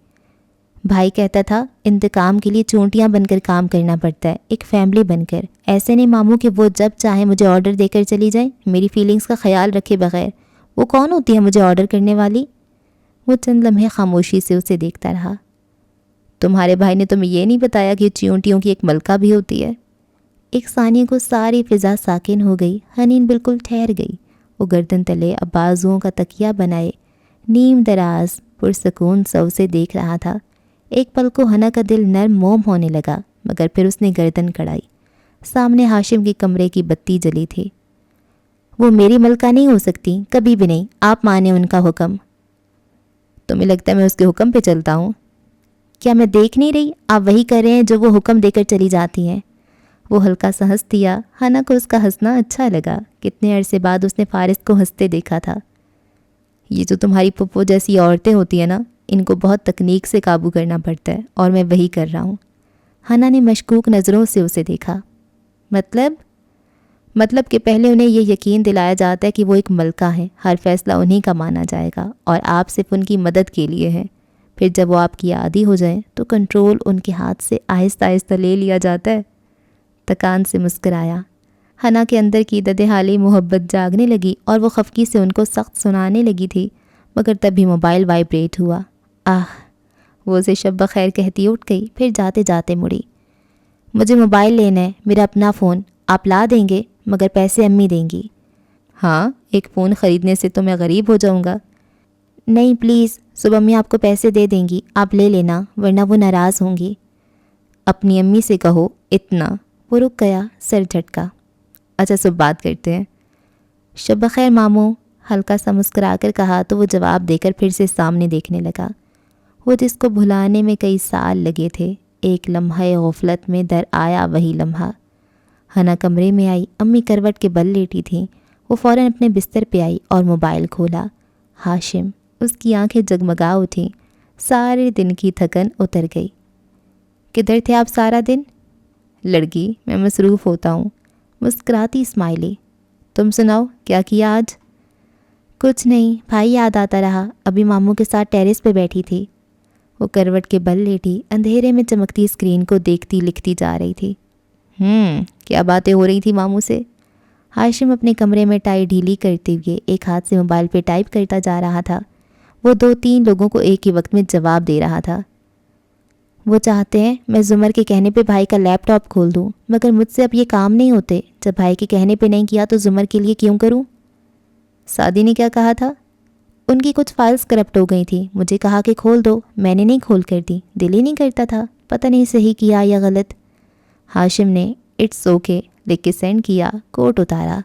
بھائی کہتا تھا انتقام کے لیے چونٹیاں بن کر کام کرنا پڑتا ہے، ایک فیملی بن کر۔ ایسے نہیں ماموں کہ وہ جب چاہیں مجھے آرڈر دے کر چلی جائیں، میری فیلنگز کا خیال رکھے بغیر۔ وہ کون ہوتی ہے مجھے آرڈر کرنے والی؟ وہ چند لمحے خاموشی سے اسے دیکھتا رہا۔ تمہارے بھائی نے تمہیں یہ نہیں بتایا کہ چیونٹیوں کی ایک ملکہ بھی ہوتی ہے؟ ایک ثانیے کو ساری فضا ساکن ہو گئی۔ حنین بالکل ٹھہر گئی۔ وہ گردن تلے اب بازوؤں کا تکیہ بنائے نیم دراز پرسکون سو سے دیکھ رہا تھا۔ ایک پل کو حنا کا دل نرم موم ہونے لگا، مگر پھر اس نے گردن کڑائی۔ سامنے ہاشم کے کمرے کی بتی جلی تھی۔ وہ میری ملکہ نہیں ہو سکتی، کبھی بھی نہیں، آپ مانیں ان کا حکم۔ تمہیں لگتا ہے میں اس کے حکم پہ چلتا ہوں؟ کیا میں دیکھ نہیں رہی؟ آپ وہی کر رہے ہیں جو وہ حکم دے کر چلی جاتی ہیں۔ وہ ہلکا سا ہنس دیا۔ حنا کو اس کا ہنسنا اچھا لگا۔ کتنے عرصے بعد اس نے فارس کو ہنستے دیکھا تھا۔ یہ جو تمہاری پھپھو جیسی عورتیں ہوتی ہیں نا، ان کو بہت تکنیک سے قابو کرنا پڑتا ہے، اور میں وہی کر رہا ہوں۔ حنا نے مشکوک نظروں سے اسے دیکھا۔ مطلب کہ پہلے انہیں یہ یقین دلایا جاتا ہے کہ وہ ایک ملکہ ہیں، ہر فیصلہ انہی کا مانا جائے گا، اور آپ صرف ان کی مدد کے لیے ہیں۔ پھر جب وہ آپ کی عادی ہو جائیں تو کنٹرول ان کے ہاتھ سے آہستہ آہستہ لے لیا جاتا ہے۔ تکان سے مسکرایا۔ حنا کے اندر کی ددحالی محبت جاگنے لگی اور وہ خفگی سے ان کو سخت سنانے لگی تھی، مگر تبھی موبائل وائبریٹ ہوا۔ وہ اسے شب بخیر کہتی اٹھ گئی، پھر جاتے جاتے مڑی۔ مجھے موبائل لینا ہے، میرا اپنا فون، آپ لا دیں گے؟ مگر پیسے امی دیں گی۔ ہاں، ایک فون خریدنے سے تو میں غریب ہو جاؤں گا۔ نہیں پلیز، صبح امی آپ کو پیسے دے دیں گی، آپ لے لینا، ورنہ وہ ناراض ہوں گی۔ اپنی امی سے کہو اتنا۔ وہ رک گیا، سر جھٹکا۔ اچھا صبح بات کرتے ہیں۔ شب بخیر ماموں، ہلکا سا مسکرا کر کہا تو وہ جواب دے کر پھر سے سامنے دیکھنے لگا۔ وہ جس کو بھلانے میں کئی سال لگے تھے، ایک لمحہ غفلت میں در آیا وہی لمحہ۔ حنا کمرے میں آئی، امی کروٹ کے بل لیٹی تھیں۔ وہ فوراً اپنے بستر پہ آئی اور موبائل کھولا۔ ہاشم، اس کی آنکھیں جگمگا اٹھیں، سارے دن کی تھکن اتر گئی۔ کدھر تھے آپ سارا دن؟ لڑکی، میں مصروف ہوتا ہوں۔ مسکراتی اسمائلی۔ تم سناؤ، کیا کیا آج؟ کچھ نہیں، بھائی یاد آتا رہا، ابھی ماموں کے ساتھ ٹیرس پہ بیٹھی تھی۔ وہ کروٹ کے بل لیٹی اندھیرے میں چمکتی اسکرین کو دیکھتی لکھتی جا رہی تھی۔ کیا باتیں ہو رہی تھی ماموں سے؟ ہاشم اپنے کمرے میں ٹائی ڈھیلی کرتے ہوئے ایک ہاتھ سے موبائل پہ ٹائپ کرتا جا رہا تھا۔ وہ 2-3 لوگوں کو ایک ہی وقت میں جواب دے رہا تھا۔ وہ چاہتے ہیں میں زمر کے کہنے پہ بھائی کا لیپ ٹاپ کھول دوں، مگر مجھ سے اب یہ کام نہیں ہوتے۔ جب بھائی کے کہنے پہ نہیں کیا تو زمر کے لیے کیوں کروں؟ سعدی نے کیا کہا تھا؟ ان کی کچھ فائلز کرپٹ ہو گئی تھی، مجھے کہا کہ کھول دو، میں نے نہیں کھول کر دی، دل ہی نہیں کرتا تھا، پتہ نہیں صحیح کیا یا غلط۔ ہاشم نے اٹس اوکے لکھ کے سینڈ کیا، کوٹ اتارا،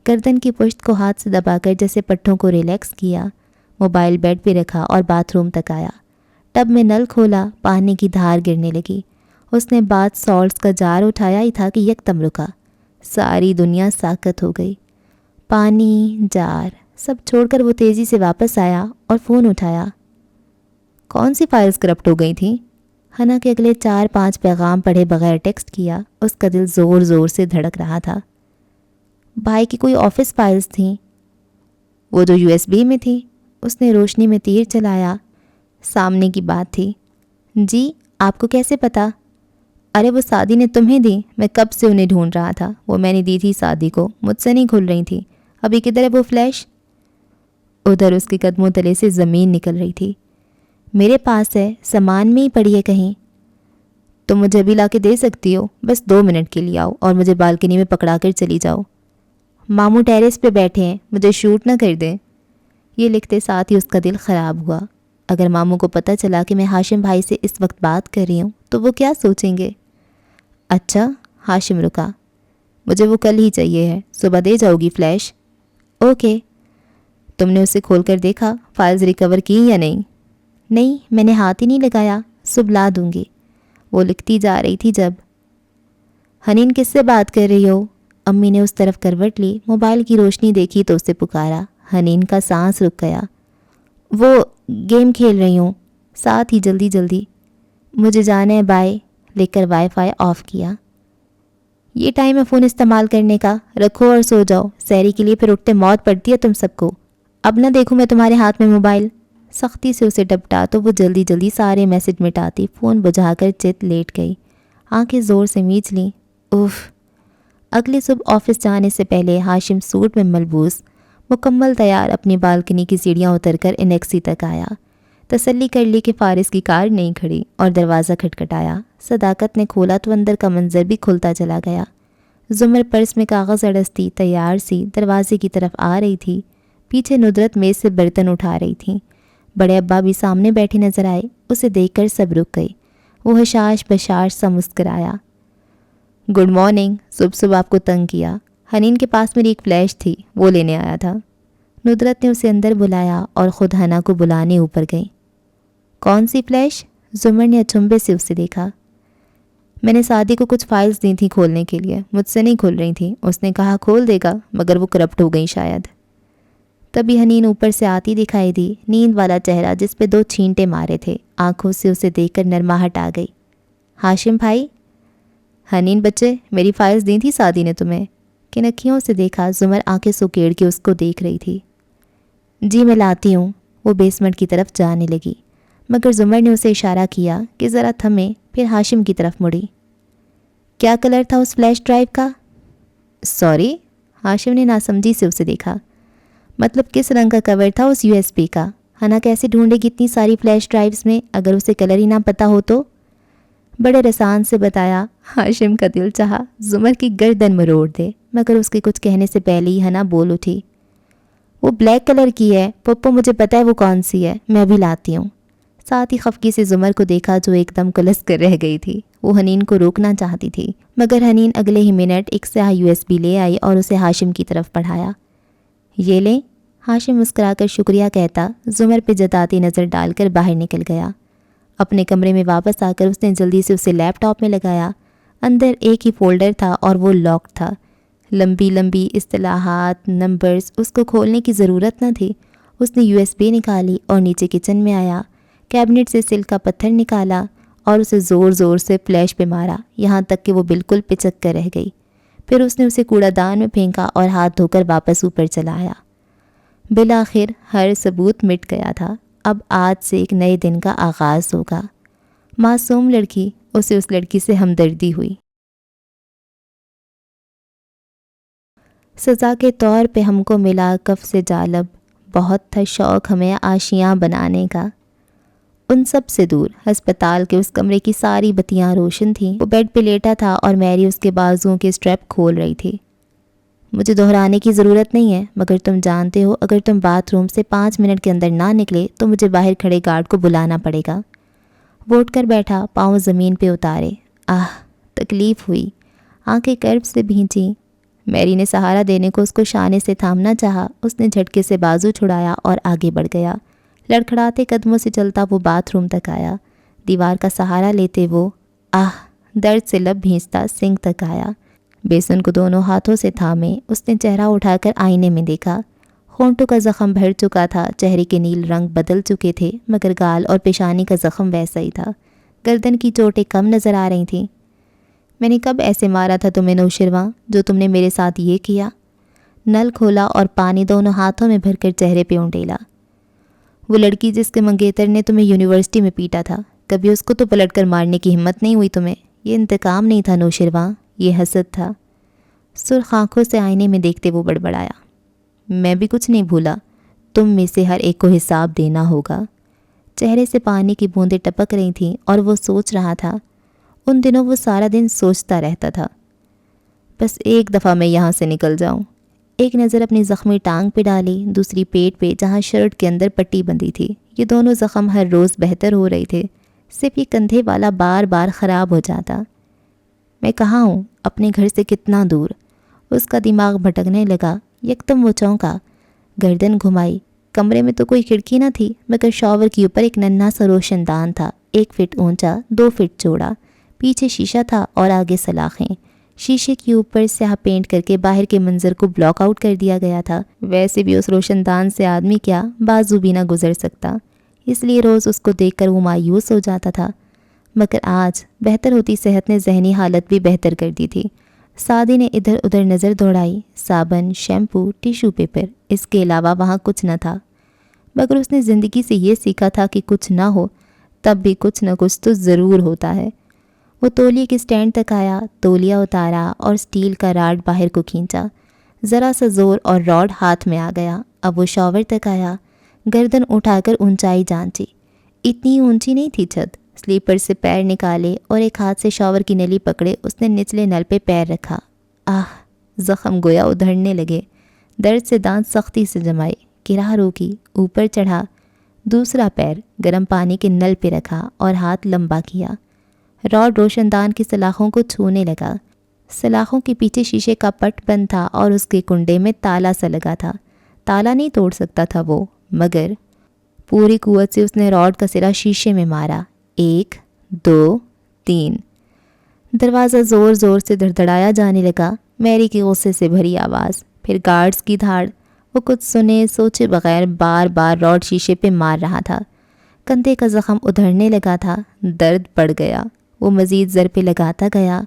گردن کی پشت کو ہاتھ سے دبا کر جیسے پٹھوں کو ریلیکس کیا، موبائل بیڈ پہ رکھا اور باتھ روم تک آیا۔ ٹب میں نل کھولا، پانی کی دھار گرنے لگی۔ اس نے باتھ سالٹس کا جار اٹھایا ہی تھا کہ یکدم رکا۔ ساری دنیا ساکت ہو گئی۔ پانی، جار، سب چھوڑ کر وہ تیزی سے واپس آیا اور فون اٹھایا۔ کون سی فائلز کرپٹ ہو گئی تھیں؟ حنا کے اگلے 4-5 پیغام پڑھے بغیر ٹیکسٹ کیا۔ اس کا دل زور زور سے دھڑک رہا تھا۔ بھائی کی کوئی آفس فائلز تھیں، وہ جو USB میں تھی۔ اس نے روشنی میں تیر چلایا۔ سامنے کی بات تھی۔ جی، آپ کو کیسے پتا؟ ارے وہ سعدی نے تمہیں دی، میں کب سے انہیں ڈھونڈ رہا تھا، وہ میں نے دی تھی سعدی کو، مجھ سے نہیں کھل رہی تھی۔ ابھی کدھر ہے وہ فلیش؟ ادھر اس کے قدموں تلے سے زمین نکل رہی تھی۔ میرے پاس ہے، سامان میں ہی پڑی ہے کہیں۔ تم مجھے ابھی لا کے دے سکتی ہو، بس 2 منٹ کے لیے آؤ اور مجھے بالکنی میں پکڑا کر چلی جاؤ۔ ماموں ٹیرس پہ بیٹھے ہیں، مجھے شوٹ نہ کر دیں۔ یہ لکھتے ساتھ ہی اس کا دل خراب ہوا۔ اگر ماموں کو پتہ چلا کہ میں ہاشم بھائی سے اس وقت بات کر رہی ہوں تو وہ کیا سوچیں گے؟ اچھا، ہاشم رکا۔ مجھے وہ کل ہی چاہیے ہے، صبح دے جاؤ گی فلیش؟ اوکے۔ تم نے اسے کھول کر دیکھا، فائلز ریکور کی یا نہیں؟ نہیں، میں نے ہاتھ ہی نہیں لگایا، صبح لا دوں گی، وہ لکھتی جا رہی تھی جب۔ حنین کس سے بات کر رہی ہو؟ امی نے اس طرف کروٹ لی، موبائل کی روشنی دیکھی تو اسے پکارا۔ حنین کا سانس رک گیا۔ وہ گیم کھیل رہی ہوں، ساتھ ہی جلدی جلدی۔ مجھے جانا ہے، بائے، لے کر وائی فائی آف کیا۔ یہ ٹائم ہے فون استعمال کرنے کا، رکھو اور سو جاؤ، سحری کے لیے پھر اٹھتے موت پڑتی ہے تم سب کو۔ اب نہ دیکھوں میں تمہارے ہاتھ میں موبائل۔ سختی سے اسے ڈپٹا تو وہ جلدی جلدی سارے میسج مٹاتی، فون بجھا کر چت لیٹ گئی، آنکھیں زور سے میچ لیں۔ اوف۔ اگلی صبح آفس جانے سے پہلے ہاشم سوٹ میں ملبوس مکمل تیار اپنی بالکنی کی سیڑھیاں اتر کر انیکسی تک آیا۔ تسلی کر لی کہ فارس کی کار نہیں کھڑی اور دروازہ کھٹکھٹایا۔ صداقت نے کھولا تو اندر کا منظر بھی کھلتا چلا گیا۔ زمر پرس میں کاغذ اڑستی تیار سی دروازے کی طرف آ رہی تھی، پیچھے ندرت میز سے برتن اٹھا رہی تھیں۔ بڑے ابا بھی سامنے بیٹھے نظر آئے، اسے دیکھ کر سب رک گئی۔ وہ حشاش بشاش سا مسکرایا۔ گڈ مارننگ، صبح صبح آپ کو تنگ کیا؟ حنین کے پاس میری ایک فلیش تھی، وہ لینے آیا تھا۔ ندرت نے اسے اندر بلایا اور خود حنا کو بلانے اوپر گئی۔ کون سی فلیش؟ زمر نے اچنبے سے اسے دیکھا۔ میں نے سعدی کو کچھ فائلز دی تھیں کھولنے کے لیے، مجھ سے نہیں کھول رہی تھیں، اس نے کہا کھول دے گا مگر وہ کرپٹ ہو گئی شاید۔ تبھی حنین اوپر سے آتی دکھائی دی، نیند والا چہرہ جس پہ 2 چھینٹے مارے تھے، آنکھوں سے اسے دیکھ کر نرماہٹ آ گئی۔ ہاشم بھائی؟ حنین بچے، میری فائلز دی تھی سعدی نے تمہیں؟ کنکھیوں سے دیکھا، زمر آنکھیں سکیڑ کے اس کو دیکھ رہی تھی۔ جی میں لاتی ہوں، وہ بیسمنٹ کی طرف جانے لگی، مگر زمر نے اسے اشارہ کیا کہ ذرا تھمے، پھر ہاشم کی طرف مڑی۔ کیا کلر تھا اس فلیش ڈرائیو کا؟ سوری، ہاشم نے ناسمجھی سے اسے دیکھا۔ مطلب کس رنگ کا کور تھا اس USB کا؟ حنا کیسے ڈھونڈے گی اتنی ساری فلیش ڈرائیوز میں اگر اسے کلر ہی نہ پتہ ہو تو؟ بڑے رسان سے بتایا۔ ہاشم کا دل چاہا زمر کی گردن مروڑ دے، مگر اس کے کچھ کہنے سے پہلے ہی حنا بول اٹھی۔ وہ بلیک کلر کی ہے پپو، مجھے پتہ ہے وہ کون سی ہے، میں بھی لاتی ہوں۔ ساتھ ہی خفگی سے زمر کو دیکھا جو ایک دم کلس کر رہ گئی تھی۔ وہ حنین کو روکنا چاہتی تھی، مگر حنین اگلے ہی منٹ ایک سیاہ USB لے آئی اور اسے ہاشم کی طرف بڑھایا۔ یہ لیں۔ ہاشم مسکرا کر شکریہ کہتا زمر پہ جتاتی نظر ڈال کر باہر نکل گیا۔ اپنے کمرے میں واپس آ کر اس نے جلدی سے اسے لیپ ٹاپ میں لگایا۔ اندر ایک ہی فولڈر تھا اور وہ لاکڈ تھا۔ لمبی لمبی اصطلاحات، نمبرز، اس کو کھولنے کی ضرورت نہ تھی۔ اس نے USB نکالی اور نیچے کچن میں آیا، کیبنٹ سے سل کا پتھر نکالا اور اسے زور زور سے فلیش پہ مارا، یہاں تک کہ وہ بالکل پچک کر رہ گئی۔ پھر اس نے اسے کوڑا دان میں پھینکا اور ہاتھ دھو کر واپس اوپر چلا آیا۔ بالآخر ہر ثبوت مٹ گیا تھا۔ اب آج سے ایک نئے دن کا آغاز ہوگا۔ معصوم لڑکی، اسے اس لڑکی سے ہمدردی ہوئی۔ سزا کے طور پہ ہم کو ملا کف سے جالب، بہت تھا شوق ہمیں آشیاں بنانے کا۔ ان سب سے دور ہسپتال کے اس کمرے کی ساری بتیاں روشن تھیں۔ وہ بیڈ پہ لیٹا تھا اور میری اس کے بازوؤں کے اسٹریپ کھول رہی تھی۔ مجھے دہرانے کی ضرورت نہیں ہے، مگر تم جانتے ہو اگر تم باتھ روم سے 5 منٹ کے اندر نہ نکلے تو مجھے باہر کھڑے گارڈ کو بلانا پڑے گا۔ وہ اٹھ کر بیٹھا، پاؤں زمین پہ اتارے۔ تکلیف ہوئی، آنکھیں کرب سے بھینچیں۔ میری نے سہارا دینے کو اس کو شانے سے تھامنا چاہا۔ اس نے جھٹکے سے بازو چھڑایا اور آگے بڑھ گیا۔ لڑکھڑاتے قدموں سے چلتا وہ باتھ روم تک آیا۔ دیوار کا سہارا لیتے وہ درد سے لب بھینچتا سنک تک آیا۔ بیسن کو دونوں ہاتھوں سے تھامے اس نے چہرہ اٹھا کر آئینے میں دیکھا۔ ہونٹوں کا زخم بھر چکا تھا، چہرے کے نیل رنگ بدل چکے تھے، مگر گال اور پیشانی کا زخم ویسا ہی تھا۔ گردن کی چوٹیں کم نظر آ رہی تھیں۔ میں نے کب ایسے مارا تھا تمہیں نوشرواں جو تم نے میرے ساتھ یہ کیا؟ نل کھولا اور پانی دونوں ہاتھوں میں بھر کر چہرے پہ اونڈیلا۔ وہ لڑکی جس کے منگیتر نے تمہیں یونیورسٹی میں پیٹا تھا، کبھی اس کو تو پلٹ کر مارنے کی ہمت نہیں ہوئی تمہیں؟ یہ انتقام نہیں تھا نوشرواں، یہ حسد تھا۔ سرخ آنکھوں سے آئینے میں دیکھتے وہ بڑبڑایا۔ میں بھی کچھ نہیں بھولا، تم میں سے ہر ایک کو حساب دینا ہوگا۔ چہرے سے پانی کی بوندیں ٹپک رہی تھیں اور وہ سوچ رہا تھا۔ ان دنوں وہ سارا دن سوچتا رہتا تھا، بس ایک دفعہ میں یہاں سے نکل جاؤں۔ ایک نظر اپنی زخمی ٹانگ پہ ڈالی، دوسری پیٹ پہ جہاں شرٹ کے اندر پٹی بندھی تھی۔ یہ دونوں زخم ہر روز بہتر ہو رہے تھے، صرف یہ کندھے والا بار بار خراب ہو جاتا۔ میں کہاں ہوں؟ اپنے گھر سے کتنا دور؟ اس کا دماغ بھٹکنے لگا۔ یکدم وہ چونکا، گردن گھمائی۔ کمرے میں تو کوئی کھڑکی نہ تھی، مگر شاور کے اوپر ایک ننھا سا روشن دان تھا، 1 فٹ اونچا، 2 فٹ چوڑا۔ پیچھے شیشہ تھا اور آگے سلاخیں۔ شیشے کے اوپر سیاہ پینٹ کر کے باہر کے منظر کو بلاک آؤٹ کر دیا گیا تھا۔ ویسے بھی اس روشن دان سے آدمی کیا بازو بھی نہ گزر سکتا، اس لیے روز اس کو دیکھ کر وہ مایوس ہو جاتا تھا۔ مگر آج بہتر ہوتی صحت نے ذہنی حالت بھی بہتر کر دی تھی۔ سعدی نے ادھر ادھر نظر دوڑائی، صابن، شیمپو، ٹیشو پیپر، اس کے علاوہ وہاں کچھ نہ تھا۔ مگر اس نے زندگی سے یہ سیکھا تھا کہ کچھ نہ ہو تب بھی کچھ نہ کچھ تو ضرور ہوتا ہے۔ وہ تولیے کے سٹینڈ تک آیا، تولیہ اتارا اور سٹیل کا راڈ باہر کو کھینچا۔ ذرا سا زور اور راڈ ہاتھ میں آ گیا۔ اب وہ شاور تک آیا، گردن اٹھا کر اونچائی جانچی۔ اتنی اونچی نہیں تھی چھت۔ سلیپر سے پیر نکالے اور ایک ہاتھ سے شاور کی نلی پکڑے اس نے نچلے نل پہ پیر رکھا۔ زخم گویا ادھڑنے لگے۔ درد سے دانت سختی سے جمائے، کرا روکی، اوپر چڑھا، دوسرا پیر گرم پانی کے نل پہ رکھا اور ہاتھ لمبا کیا۔ راڈ روشن دان کی سلاخوں کو چھونے لگا۔ سلاخوں کے پیچھے شیشے کا پٹ بند تھا اور اس کے کنڈے میں تالا سا لگا تھا۔ تالا نہیں توڑ سکتا تھا وہ، مگر پوری قوت سے اس نے راڈ کا سرا شیشے میں مارا۔ 1 2 3 دروازہ زور زور سے دھڑدھڑایا جانے لگا۔ میری کی غصے سے بھری آواز، پھر گارڈز کی دھاڑ۔ وہ کچھ سنے سوچے بغیر بار بار راڈ شیشے پہ مار رہا تھا۔ کندھے کا زخم ادھڑنے لگا تھا، درد بڑھ گیا۔ وہ مزید ضربیں لگاتا گیا۔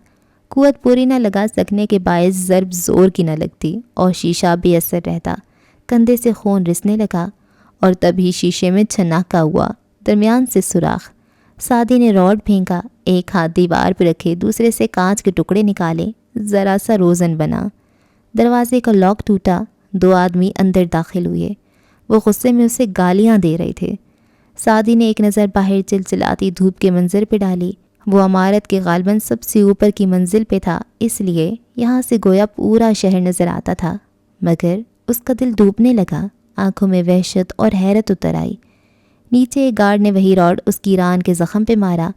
قوت پوری نہ لگا سکنے کے باعث ضرب زور کی نہ لگتی اور شیشہ بے اثر رہتا۔ کندھے سے خون رسنے لگا اور تبھی شیشے میں چھناکا ہوا، درمیان سے سوراخ۔ سعدی نے راڈ پھینکا، ایک ہاتھ دیوار پہ رکھے، دوسرے سے کانچ کے ٹکڑے نکالے، ذرا سا روزن بنا۔ دروازے کا لاک ٹوٹا، 2 آدمی اندر داخل ہوئے۔ وہ غصے میں اسے گالیاں دے رہے تھے۔ سعدی نے ایک نظر باہر چلچلاتی دھوپ کے منظر پہ ڈالی۔ وہ عمارت کے غالباً سب سے اوپر کی منزل پہ تھا، اس لیے یہاں سے گویا پورا شہر نظر آتا تھا۔ مگر اس کا دل ڈوبنے لگا، آنکھوں میں وحشت اور حیرت اتر آئی۔ نیچے ایک گارڈ نے وہی راڈ اس کی ران کے زخم پہ مارا۔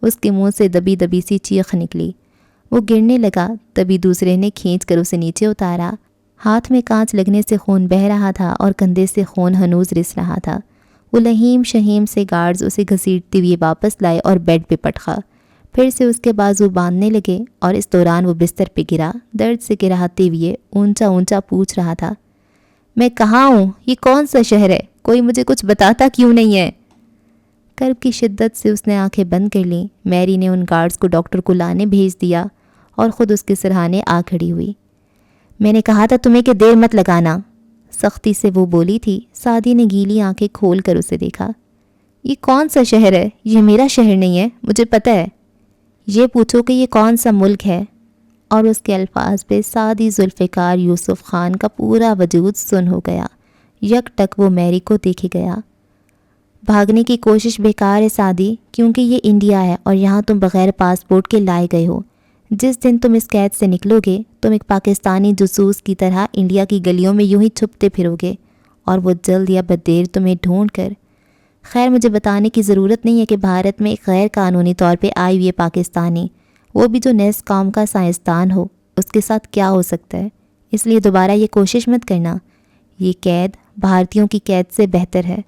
اس کے منہ سے دبی دبی سی چیخ نکلی۔ وہ گرنے لگا، تبھی دوسرے نے کھینچ کر اسے نیچے اتارا۔ ہاتھ میں کانچ لگنے سے خون بہہ رہا تھا اور کندھے سے خون ہنوز رس رہا تھا۔ وہ لہیم شہیم سے گارڈز اسے گھسیٹتے ہوئے واپس لائے اور بیڈ پہ پٹخا۔ پھر سے اس کے بازو باندھنے لگے اور اس دوران وہ بستر پہ گرا، درد سے گراتے ہوئے اونچا اونچا پوچھ رہا تھا، میں کہاں ہوں؟ یہ کون سا شہر ہے؟ کوئی مجھے کچھ بتاتا کیوں نہیں ہے؟ کرب کی شدت سے اس نے آنکھیں بند کر لیں۔ میری نے ان گارڈز کو ڈاکٹر کو لانے بھیج دیا اور خود اس کے سرہانے آ کھڑی ہوئی۔ میں نے کہا تھا تمہیں کہ دیر مت لگانا، سختی سے وہ بولی تھی۔ سعدی نے گیلی آنکھیں کھول کر اسے دیکھا۔ یہ کون سا شہر ہے؟ یہ میرا شہر نہیں ہے، مجھے پتہ ہے۔ یہ پوچھو کہ یہ کون سا ملک ہے؟ اور اس کے الفاظ پہ سعدی ذوالفقار یوسف خان کا پورا وجود سن ہو گیا۔ یک ٹک وہ میری کو دیکھے گیا۔ بھاگنے کی کوشش بیکار ہے سعدی، کیونکہ یہ انڈیا ہے اور یہاں تم بغیر پاسپورٹ کے لائے گئے ہو۔ جس دن تم اس قید سے نکلو گے تم ایک پاکستانی جاسوس کی طرح انڈیا کی گلیوں میں یوں ہی چھپتے پھرو گے اور وہ جلد یا بدیر تمہیں ڈھونڈ کر، خیر مجھے بتانے کی ضرورت نہیں ہے کہ بھارت میں ایک غیر قانونی طور پہ آئی ہوئی پاکستانی، وہ بھی جو نیز قوم کا سائنسدان ہو، اس کے ساتھ کیا ہو سکتا ہے؟ اس لیے دوبارہ یہ کوشش مت کرنا، یہ قید بھارتیوں کی قید سے بہتر ہے۔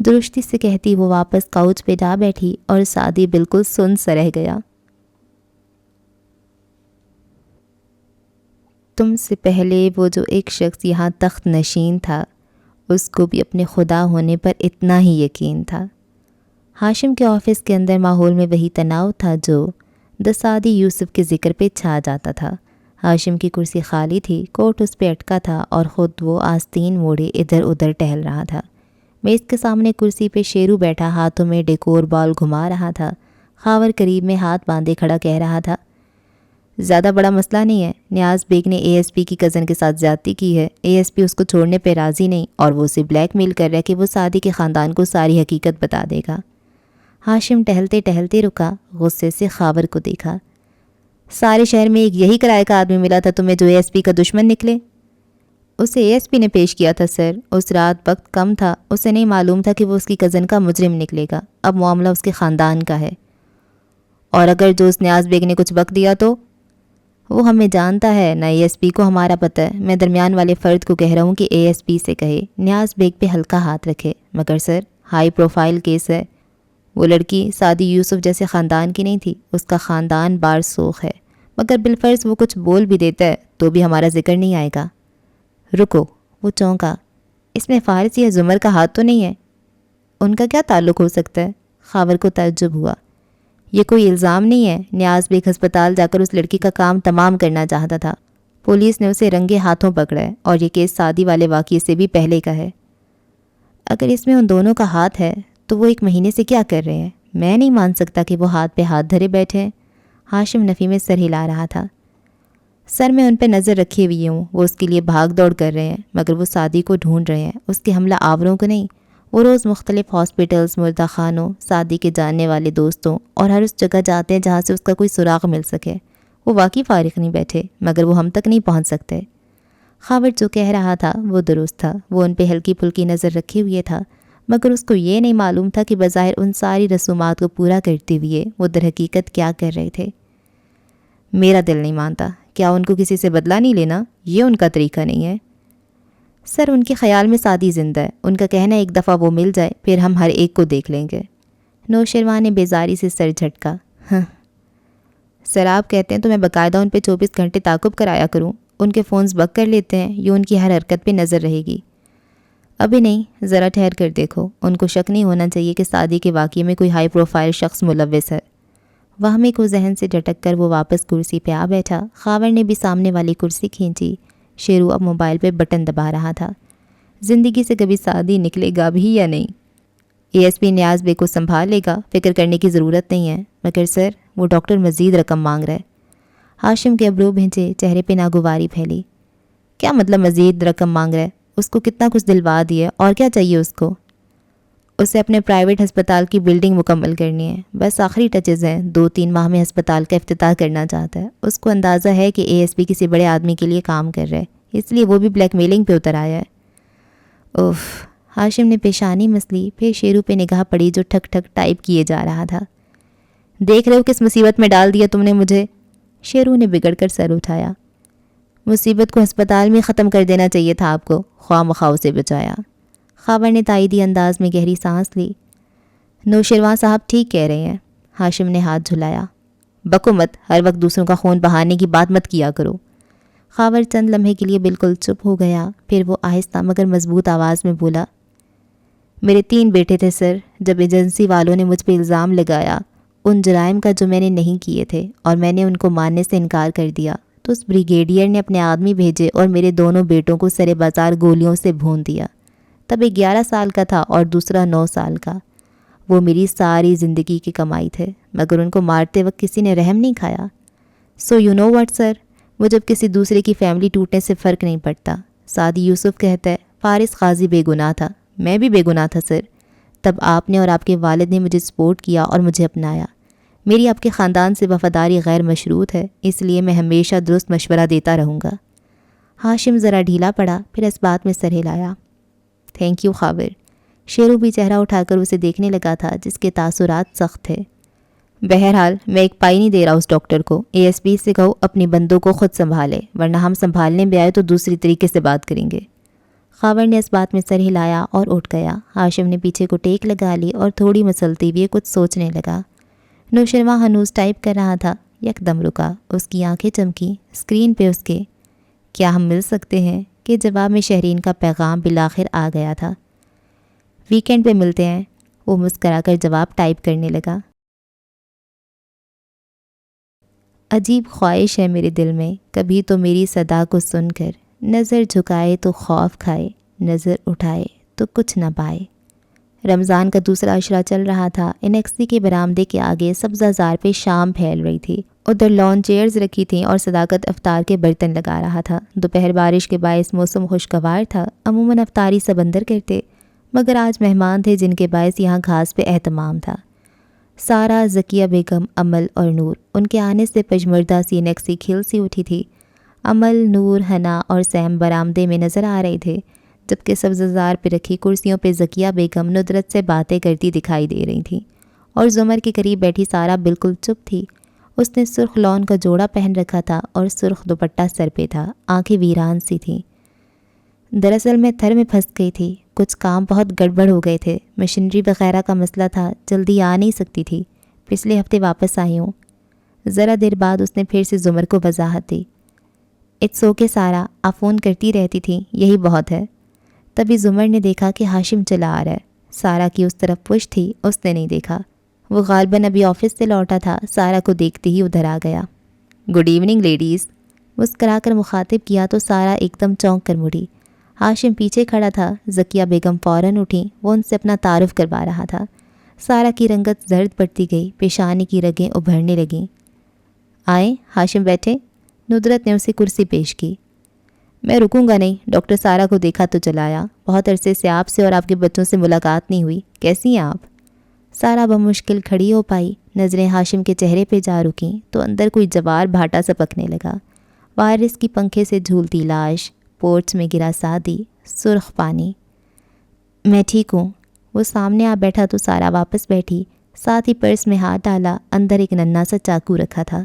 درستی سے کہتی وہ واپس کاؤچ پہ جا بیٹھی اور سعدی بالکل سن سا رہ گیا۔ تم سے پہلے وہ جو ایک شخص یہاں تخت نشین تھا، اس کو بھی اپنے خدا ہونے پر اتنا ہی یقین تھا۔ ہاشم کے آفس کے اندر ماحول میں وہی تناؤ تھا جو دسادی یوسف کے ذکر پہ چھا جاتا تھا۔ ہاشم کی کرسی خالی تھی، کوٹ اس پہ اٹکا تھا اور خود وہ آستین موڑے ادھر ادھر ٹہل رہا تھا۔ میز کے سامنے کرسی پہ شیرو بیٹھا ہاتھوں میں ڈیکور بال گھما رہا تھا۔ خاور قریب میں ہاتھ باندھے کھڑا کہہ رہا تھا، زیادہ بڑا مسئلہ نہیں ہے، نیاز بیگ نے اے ایس پی کی کزن کے ساتھ زیادتی کی ہے، اے ایس پی اس کو چھوڑنے پہ راضی نہیں اور وہ اسے بلیک میل کر رہا ہے کہ وہ سعدی کے خاندان کو ساری حقیقت بتا دے گا۔ ہاشم ٹہلتے ٹہلتے رکا، غصے سے خاور کو دیکھا۔ سارے شہر میں ایک یہی کرائے کا آدمی ملا تھا تمہیں جو اے ایس پی کا دشمن نکلے؟ اسے اے ایس پی نے پیش کیا تھا سر، اس رات وقت کم تھا، اسے نہیں معلوم تھا کہ وہ اس کی کزن کا مجرم نکلے گا، اب معاملہ اس کے خاندان کا ہے۔ اور اگر جو اس نیاز بیگ نے کچھ وقت دیا تو؟ وہ ہمیں جانتا ہے نہ ASP کو ہمارا پتہ ہے. میں درمیان والے فرد کو کہہ رہا ہوں کہ ASP سے کہے. نیاز بیگ پہ ہلکا ہاتھ رکھے. مگر سر ہائی پروفائل کیس ہے. وہ لڑکی سعدی یوسف جیسے خاندان کی نہیں تھی. اس کا خاندان بارسوخ ہے. مگر بالفرض وہ کچھ بول بھی دیتا ہے تو بھی ہمارا ذکر نہیں آئے گا. رکو. وہ چونکا. اس میں فارس یا زمر کا ہاتھ تو نہیں ہے؟ ان کا کیا تعلق ہو سکتا ہے؟ خاور کو تعجب ہوا. یہ کوئی الزام نہیں ہے. نیاز بیگ ہسپتال جا کر اس لڑکی کا کام تمام کرنا چاہتا تھا. پولیس نے اسے رنگے ہاتھوں پکڑا ہے اور یہ کیس شادی والے واقعے سے بھی پہلے کا ہے. اگر اس میں ان دونوں کا ہاتھ ہے تو وہ 1 مہینے سے کیا کر رہے ہیں؟ میں نہیں مان سکتا کہ وہ ہاتھ پہ ہاتھ دھرے بیٹھے ہیں. ہاشم نفی میں سر ہلا رہا تھا. سر میں ان پہ نظر رکھے ہوئی ہوں. وہ اس کے لیے بھاگ دوڑ کر رہے ہیں مگر وہ سعدی کو ڈھونڈ رہے ہیں, اس کے حملہ آوروں کو نہیں. وہ روز مختلف ہاسپٹلز, مردہ خانوں, سعدی کے جاننے والے دوستوں اور ہر اس جگہ جاتے ہیں جہاں سے اس کا کوئی سراغ مل سکے. وہ واقعی فارغ نہیں بیٹھے مگر وہ ہم تک نہیں پہنچ سکتے. خاور جو کہہ رہا تھا وہ درست تھا. وہ ان پہ ہلکی پھلکی نظر رکھے ہوئے تھا مگر اس کو یہ نہیں معلوم تھا کہ بظاہر ان ساری رسومات کو پورا کرتے ہوئے وہ در حقیقت کیا کر رہے تھے. میرا دل نہیں مانتا. کیا ان کو کسی سے بدلہ نہیں لینا؟ یہ ان کا طریقہ نہیں ہے. سر ان کے خیال میں سعدی زندہ ہے. ان کا کہنا ایک دفعہ وہ مل جائے پھر ہم ہر ایک کو دیکھ لیں گے. نوشیروان نے بیزاری سے سر جھٹکا. سر آپ کہتے ہیں تو میں باقاعدہ ان پہ 24 گھنٹے تعاقب کرایا کروں. ان کے فونز بک کر لیتے ہیں. یہ ان کی ہر حرکت پہ نظر رہے گی. ابھی نہیں, ذرا ٹھہر کر دیکھو. ان کو شک نہیں ہونا چاہیے کہ سعدی کے واقعے میں کوئی ہائی پروفائل شخص ملوث ہے. وہمی کو ذہن سے جھٹک کر وہ واپس کرسی پہ آ بیٹھا. خاور نے بھی سامنے والی کرسی کھینچی. شیرو اب موبائل پہ بٹن دبا رہا تھا. زندگی سے کبھی سعدی نکلے گا بھی یا نہیں؟ ASP نیاز بے کو سنبھال لے گا, فکر کرنے کی ضرورت نہیں ہے. مگر سر وہ ڈاکٹر مزید رقم مانگ رہا ہے. ہاشم کے ابرو بھنچے, چہرے پہ ناگواری پھیلی. کیا مطلب مزید رقم مانگ رہا ہے؟ اس کو کتنا کچھ دلوا دیا, اور کیا چاہیے اس کو؟ اسے اپنے پرائیویٹ ہسپتال کی بلڈنگ مکمل کرنی ہے. بس آخری ٹچز ہیں. 2-3 ماہ میں ہسپتال کا افتتاح کرنا چاہتا ہے. اس کو اندازہ ہے کہ ASP کسی بڑے آدمی کے لیے کام کر رہا ہے, اس لیے وہ بھی بلیک میلنگ پہ اتر آیا ہے. اوف. ہاشم نے پیشانی مسلی. پھر شیرو پہ نگاہ پڑی جو ٹھک ٹھک ٹائپ کیے جا رہا تھا. دیکھ رہے ہو کس مصیبت میں ڈال دیا تم نے مجھے؟ شیرو نے بگڑ کر سر اٹھایا. مصیبت کو ہسپتال میں ختم کر دینا چاہیے تھا آپ کو. خواہ مخواہ سے بچایا. خاور نے تائیدی انداز میں گہری سانس لی. نوشیروان صاحب ٹھیک کہہ رہے ہیں. ہاشم نے ہاتھ جھلایا. بکو مت, ہر وقت دوسروں کا خون بہانے کی بات مت کیا کرو. خاور چند لمحے کے لیے بالکل چپ ہو گیا. پھر وہ آہستہ مگر مضبوط آواز میں بولا. میرے 3 بیٹے تھے سر. جب ایجنسی والوں نے مجھ پہ الزام لگایا ان جرائم کا جو میں نے نہیں کیے تھے اور میں نے ان کو ماننے سے انکار کر دیا, تو اس بریگیڈیئر نے اپنے آدمی بھیجے اور میرے دونوں بیٹوں کو سرے بازار گولیوں سے بھون دیا. تب ایک 11 سال کا تھا اور دوسرا 9 سال کا. وہ میری ساری زندگی کی کمائی تھے مگر ان کو مارتے وقت کسی نے رحم نہیں کھایا. سو یو نو واٹ سر, وہ جب کسی دوسرے کی فیملی ٹوٹنے سے فرق نہیں پڑتا. سعدی یوسف کہتا ہے فارس قاضی بے گناہ تھا. میں بھی بے گناہ تھا سر. تب آپ نے اور آپ کے والد نے مجھے سپورٹ کیا اور مجھے اپنایا. میری آپ کے خاندان سے وفاداری غیر مشروط ہے, اس لیے میں ہمیشہ درست مشورہ دیتا رہوں گا. ہاشم ذرا ڈھیلا پڑا, پھر اس بات میں سر ہلایا. Thank you Khawar. شیرو بھی چہرہ اٹھا کر اسے دیکھنے لگا تھا جس کے تاثرات سخت تھے. بہرحال میں ایک پائی نہیں دے رہا اس ڈاکٹر کو. ASP سے کہو اپنی بندوں کو خود سنبھالے, ورنہ ہم سنبھالنے بھی آئے تو دوسری طریقے سے بات کریں گے. خاور نے اس بات میں سر ہلایا اور اٹھ گیا. ہاشم نے پیچھے کو ٹیک لگا لی اور تھوڑی مسلتی ہوئے کچھ سوچنے لگا. نوشیروان ہنوز ٹائپ کر رہا تھا. یکدم رکا. اس کی آنکھیں چمکی. اسکرین پہ اس کے کیا ہم مل سکتے ہیں کہ جواب میں شہرین کا پیغام بالآخر آ گیا تھا. ویکینڈ پہ ملتے ہیں. وہ مسکرا کر جواب ٹائپ کرنے لگا. عجیب خواہش ہے میرے دل میں, کبھی تو میری صدا کو سن کر نظر جھکائے تو خوف کھائے, نظر اٹھائے تو کچھ نہ پائے. رمضان کا دوسرا عشرہ چل رہا تھا. انیکسی کے برآمدے کے آگے سبزہ زار پہ شام پھیل رہی تھی. ادھر لان چیئرز رکھی تھیں اور صداقت افطار کے برتن لگا رہا تھا. دوپہر بارش کے باعث موسم خوشگوار تھا. عموماً افطاری سب اندر کرتے مگر آج مہمان تھے جن کے باعث یہاں گھاس پہ اہتمام تھا. سارا, ذکیہ بیگم, عمل اور نور. ان کے آنے سے پجمردہ سی انیکسی کھل سی اٹھی تھی. عمل, نور, حنا اور سیم برآمدے میں نظر آ رہے تھے جبکہ سبزہ زار پہ رکھی کرسیوں پہ ذکیہ بیگم ندرت سے باتیں کرتی دکھائی دے رہی تھیں اور زمر کے قریب بیٹھی سارا بالکل چپ تھی اس نے سرخ لون کا جوڑا پہن رکھا تھا اور سرخ دوپٹہ سر پہ تھا، آنکھیں ویران سی تھیں۔ دراصل میں تھر میں پھنس گئی تھی، کچھ کام بہت گڑبڑ ہو گئے تھے، مشینری وغیرہ کا مسئلہ تھا، جلدی آ نہیں سکتی تھی، پچھلے ہفتے واپس آئی ہوں۔ ذرا دیر بعد اس نے پھر سے زمر کو وضاحت دی۔ اٹس اوکے سارا، آپ فون کرتی رہتی تھیں، یہی بہت ہے۔ تبھی زمر نے دیکھا کہ ہاشم چلا آ رہا ہے۔ سارا کی اس طرف پش تھی، اس نے نہیں دیکھا۔ وہ غالباً ابھی آفس سے لوٹا تھا، سارا کو دیکھتے ہی ادھر آ گیا۔ گڈ ایوننگ لیڈیز، مسکرا کر مخاطب کیا تو سارا ایک دم چونک کر مڑی۔ ہاشم پیچھے کھڑا تھا، ذکیہ بیگم فوراً اٹھیں، وہ ان سے اپنا تعارف کروا رہا تھا۔ سارا کی رنگت زرد پڑتی گئی، پیشانی کی رگیں ابھرنے لگیں۔ آئیں، ہاشم بیٹھے، ندرت نے اسے کرسی پیش کی۔ میں رکوں گا نہیں، ڈاکٹر سارا کو دیکھا تو چلایا، بہت عرصے سے آپ سے اور آپ کے بچوں سے ملاقات نہیں ہوئی، کیسی ہیں آپ؟ سارا بمشکل کھڑی ہو پائی، نظریں ہاشم کے چہرے پہ جا رکیں تو اندر کوئی جوار بھاٹا سا پکنے لگا۔ وائرس کی پنکھے سے جھولتی لاش، پورچ میں گرا سادی، سرخ پانی۔ میں ٹھیک ہوں۔ وہ سامنے آ بیٹھا تو سارا واپس بیٹھی، ساتھ ہی پرس میں ہاتھ ڈالا، اندر ایک ننھا سا چاقو رکھا تھا۔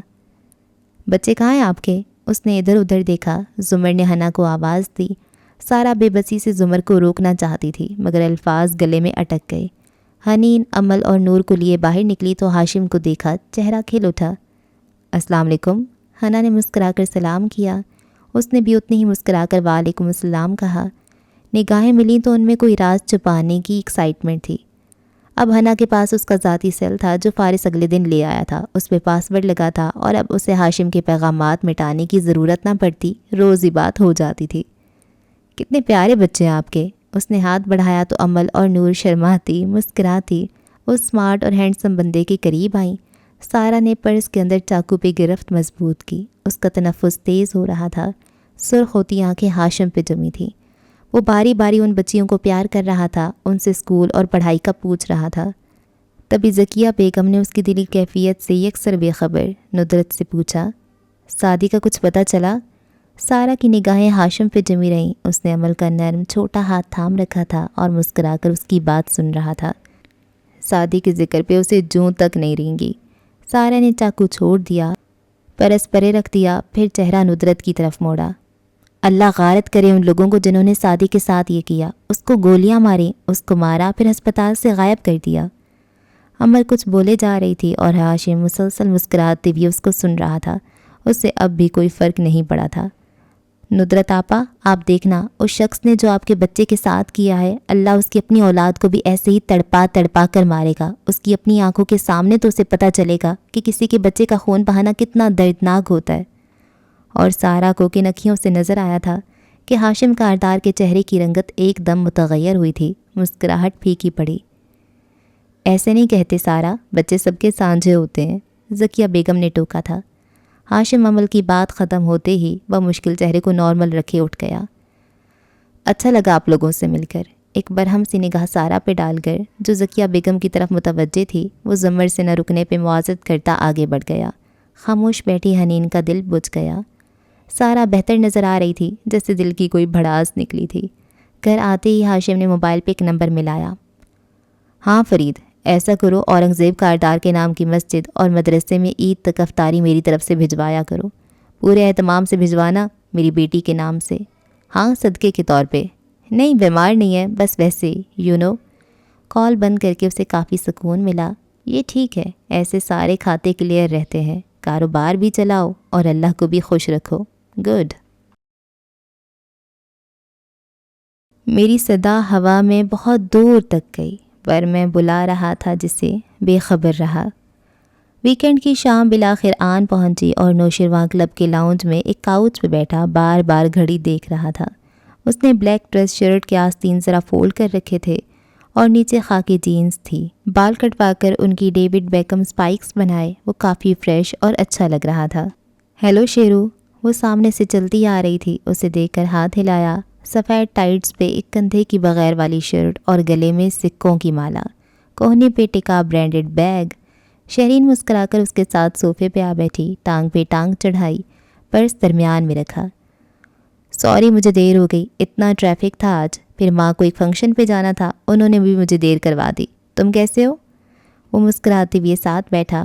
بچے کہاں ہیں آپ کے؟ اس نے ادھر ادھر دیکھا۔ زمر نے حنا کو آواز دی۔ سارا بے بسی سے زمر کو روکنا چاہتی تھی مگر الفاظ گلے میں اٹک گئے۔ حنین عمل اور نور کو لیے باہر نکلی تو ہاشم کو دیکھا، چہرہ کھل اٹھا۔ السلام علیکم، حنا نے مسکرا کر سلام کیا۔ اس نے بھی اتنی ہی مسکرا کر وعلیکم السلام کہا۔ نگاہیں ملیں تو ان میں کوئی راز چھپانے کی ایکسائٹمنٹ تھی۔ اب حنا کے پاس اس کا ذاتی سیل تھا جو فارس اگلے دن لے آیا تھا، اس پہ پاسورڈ لگا تھا اور اب اسے ہاشم کے پیغامات مٹانے کی ضرورت نہ پڑتی، روز ہی بات ہو جاتی تھی۔ کتنے پیارے بچے ہیں آپ کے۔ اس نے ہاتھ بڑھایا تو عمل اور نور شرماتی مسکراتی اس اسمارٹ اور ہینڈسم بندے کے قریب آئیں۔ سارا نے پرس کے اندر چاقو پہ گرفت مضبوط کی، اس کا تنفس تیز ہو رہا تھا، سرخ ہوتی آنکھیں ہاشم پہ جمی تھیں۔ وہ باری باری ان بچیوں کو پیار کر رہا تھا، ان سے اسکول اور پڑھائی کا پوچھ رہا تھا۔ تبھی ذکیہ بیگم نے اس کی دلی کیفیت سے یکسر بے خبر ندرت سے پوچھا، سادی کا کچھ پتہ چلا؟ سارا کی نگاہیں ہاشم پہ جمی رہیں۔ اس نے عمل کا نرم چھوٹا ہاتھ تھام رکھا تھا اور مسکرا کر اس کی بات سن رہا تھا۔ سادی کے ذکر پہ اسے جوں تک نہیں رینگی۔ سارا نے چاقو چھوڑ دیا، پرس پرے رکھ دیا، پھر چہرہ ندرت کی طرف موڑا۔ اللہ غارت کرے ان لوگوں کو جنہوں نے سادی کے ساتھ یہ کیا، اس کو گولیاں ماری، اس کو مارا، پھر ہسپتال سے غائب کر دیا۔ عمر کچھ بولے جا رہی تھی اور ہاشم مسلسل مسکراتے بھی اس کو سن رہا تھا۔ اس سے اب بھی کوئی فرق نہیں پڑا تھا۔ ندرت آپا، آپ دیکھنا، اس شخص نے جو آپ کے بچے کے ساتھ کیا ہے، اللہ اس کی اپنی اولاد کو بھی ایسے ہی تڑپا تڑپا کر مارے گا۔ اس کی اپنی آنکھوں کے سامنے تو اسے پتہ چلے گا کہ کسی کے بچے کا خون بہانا کتنا دردناک ہوتا ہے۔ اور سارا کو کن اکھیوں سے نظر آیا تھا کہ ہاشم کاردار کے چہرے کی رنگت ایک دم متغیر ہوئی تھی، مسکراہٹ پھیکی پڑی۔ ایسے نہیں کہتے سارا، بچے سب کے سانجھے ہوتے ہیں، ذکیہ بیگم نے ٹوکا تھا۔ ہاشم عمل کی بات ختم ہوتے ہی وہ مشکل چہرے کو نارمل رکھے اٹھ گیا۔ اچھا لگا آپ لوگوں سے مل کر۔ ایک برہم سی نگاہ سارا پہ ڈال کر جو ذکیہ بیگم کی طرف متوجہ تھی، وہ زمر سے نہ رکنے پہ معاذت کرتا آگے بڑھ گیا۔ خاموش بیٹھی حنین کا دل بجھ گیا۔ سارا بہتر نظر آ رہی تھی، جیسے دل کی کوئی بھڑاس نکلی تھی۔ گھر آتے ہی ہاشم نے موبائل پہ ایک نمبر ملایا۔ ہاں فرید، ایسا کرو، اورنگزیب کاردار کے نام کی مسجد اور مدرسے میں عید تک افطاری میری طرف سے بھجوایا کرو، پورے اہتمام سے بھجوانا، میری بیٹی کے نام سے۔ ہاں، صدقے کے طور پہ۔ نہیں، بیمار نہیں ہے، بس ویسے ہی کال بند کر کے اسے کافی سکون ملا۔ یہ ٹھیک ہے، ایسے سارے کھاتے کلیئر رہتے ہیں، کاروبار بھی چلاؤ اور اللہ کو بھی خوش رکھو۔ گڈ۔ میری صدا ہوا میں بہت دور تک گئی، پر میں بلا رہا تھا جسے، بے خبر رہا۔ ویکینڈ کی شام بالآخر آن پہنچی اور نوشیروان کلب کے لاؤنج میں ایک کاؤچ پہ بیٹھا بار بار گھڑی دیکھ رہا تھا۔ اس نے بلیک ڈریس شرٹ کے آستین ذرا فولڈ کر رکھے تھے اور نیچے خاکی جینز تھی۔ بال کٹوا کر ان کی ڈیوڈ بیکم سپائکس بنائے، وہ کافی فریش اور اچھا لگ رہا تھا۔ ہیلو شیرو، وہ سامنے سے چلتی آ رہی تھی، اسے دیکھ کر ہاتھ ہلایا۔ سفید ٹائٹس پہ ایک کندھے کی بغیر والی شرٹ اور گلے میں سکوں کی مالا، کوہنی پہ ٹکا برانڈڈ بیگ۔ شہرین مسکرا کر اس کے ساتھ صوفے پہ آ بیٹھی، ٹانگ پہ ٹانگ چڑھائی، پرس درمیان میں رکھا۔ سوری مجھے دیر ہو گئی، اتنا ٹریفک تھا آج، پھر ماں کو ایک فنکشن پہ جانا تھا، انہوں نے بھی مجھے دیر کروا دی۔ تم کیسے ہو؟ وہ مسکراتے ہوئے ساتھ بیٹھا۔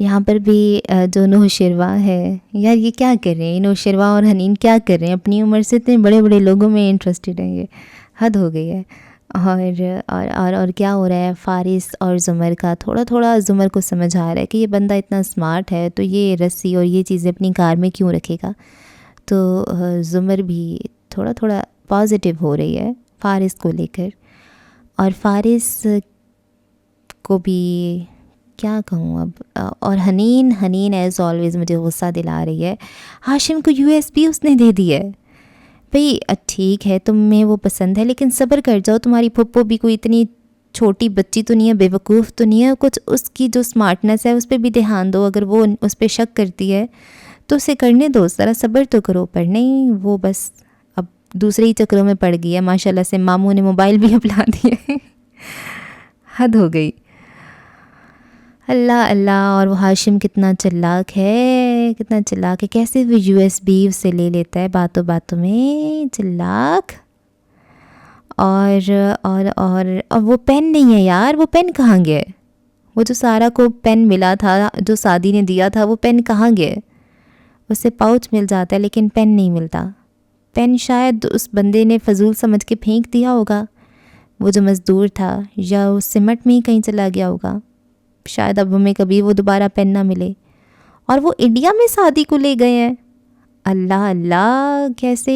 یہاں پر بھی جو نوشروا ہے، یار یہ کیا کر رہے ہیں نوشروا اور حنین، کیا کر رہے ہیں؟ اپنی عمر سے اتنے بڑے بڑے لوگوں میں انٹرسٹڈ ہیں، یہ حد ہو گئی ہے۔ اور کیا ہو رہا ہے، فارس اور زمر کا تھوڑا تھوڑا زمر کو سمجھ آ رہا ہے کہ یہ بندہ اتنا اسمارٹ ہے تو یہ رسی اور یہ چیزیں اپنی کار میں کیوں رکھے گا، تو زمر بھی تھوڑا تھوڑا پازیٹیو ہو رہی ہے فارس کو لے کر۔ اور فارس کو بھی کیا کہوں اب، اور حنین ایز آلویز مجھے غصہ دلا رہی ہے۔ ہاشم کو یو ایس بی اس نے دے دی ہے۔ بھئی ٹھیک ہے تمہیں وہ پسند ہے لیکن صبر کر جاؤ، تمہاری پھپھو بھی کوئی اتنی چھوٹی بچی تو نہیں ہے، بے وقوف تو نہیں ہے، کچھ اس کی جو اسمارٹنس ہے اس پہ بھی دھیان دو، اگر وہ اس پہ شک کرتی ہے تو اسے کرنے دو، ذرا صبر تو کرو۔ پر نہیں، وہ بس اب دوسرے ہی چکروں میں پڑ گئی ہے، ماشاءاللہ سے ماموں نے موبائل بھی اپلا دیے، حد ہو گئی۔ اللہ اللہ، اور وہ ہاشم کتنا چلاک ہے، کتنا چلاک ہے، کیسے وہ یو ایس بی اس سے لے لیتا ہے باتوں باتوں میں، چلاک۔ اور وہ پین نہیں ہے یار، وہ پین کہاں گیا؟ وہ جو سارا کو پین ملا تھا، جو سعدی نے دیا تھا، وہ پین کہاں گیا؟ اس سے پاؤچ مل جاتا ہے لیکن پین نہیں ملتا۔ پین شاید اس بندے نے فضول سمجھ کے پھینک دیا ہوگا، وہ جو مزدور تھا، یا وہ سمٹ میں ہی کہیں چلا گیا ہوگا، شاید اب ہمیں کبھی وہ دوبارہ پین نہ ملے۔ اور وہ انڈیا میں شادی کو لے گئے ہیں۔ اللہ اللہ، کیسے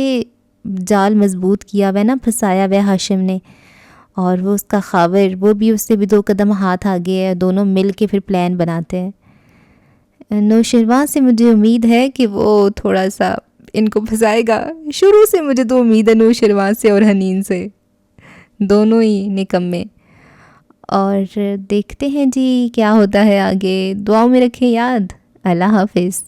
جال مضبوط کیا ہوا ہے نا، پھنسایا ہوا ہے ہاشم نے۔ اور وہ اس کا خاور، وہ بھی اس سے بھی 2 قدم ہاتھ آگے ہے، دونوں مل کے پھر پلان بناتے ہیں۔ نوشروا سے مجھے امید ہے کہ وہ تھوڑا سا ان کو پھنسائے گا، شروع سے مجھے تو امید ہے نوشروا سے اور حنین سے، دونوں ہی نکمے۔ اور دیکھتے ہیں جی کیا ہوتا ہے آگے، دعاؤں میں رکھیں یاد۔ اللہ حافظ۔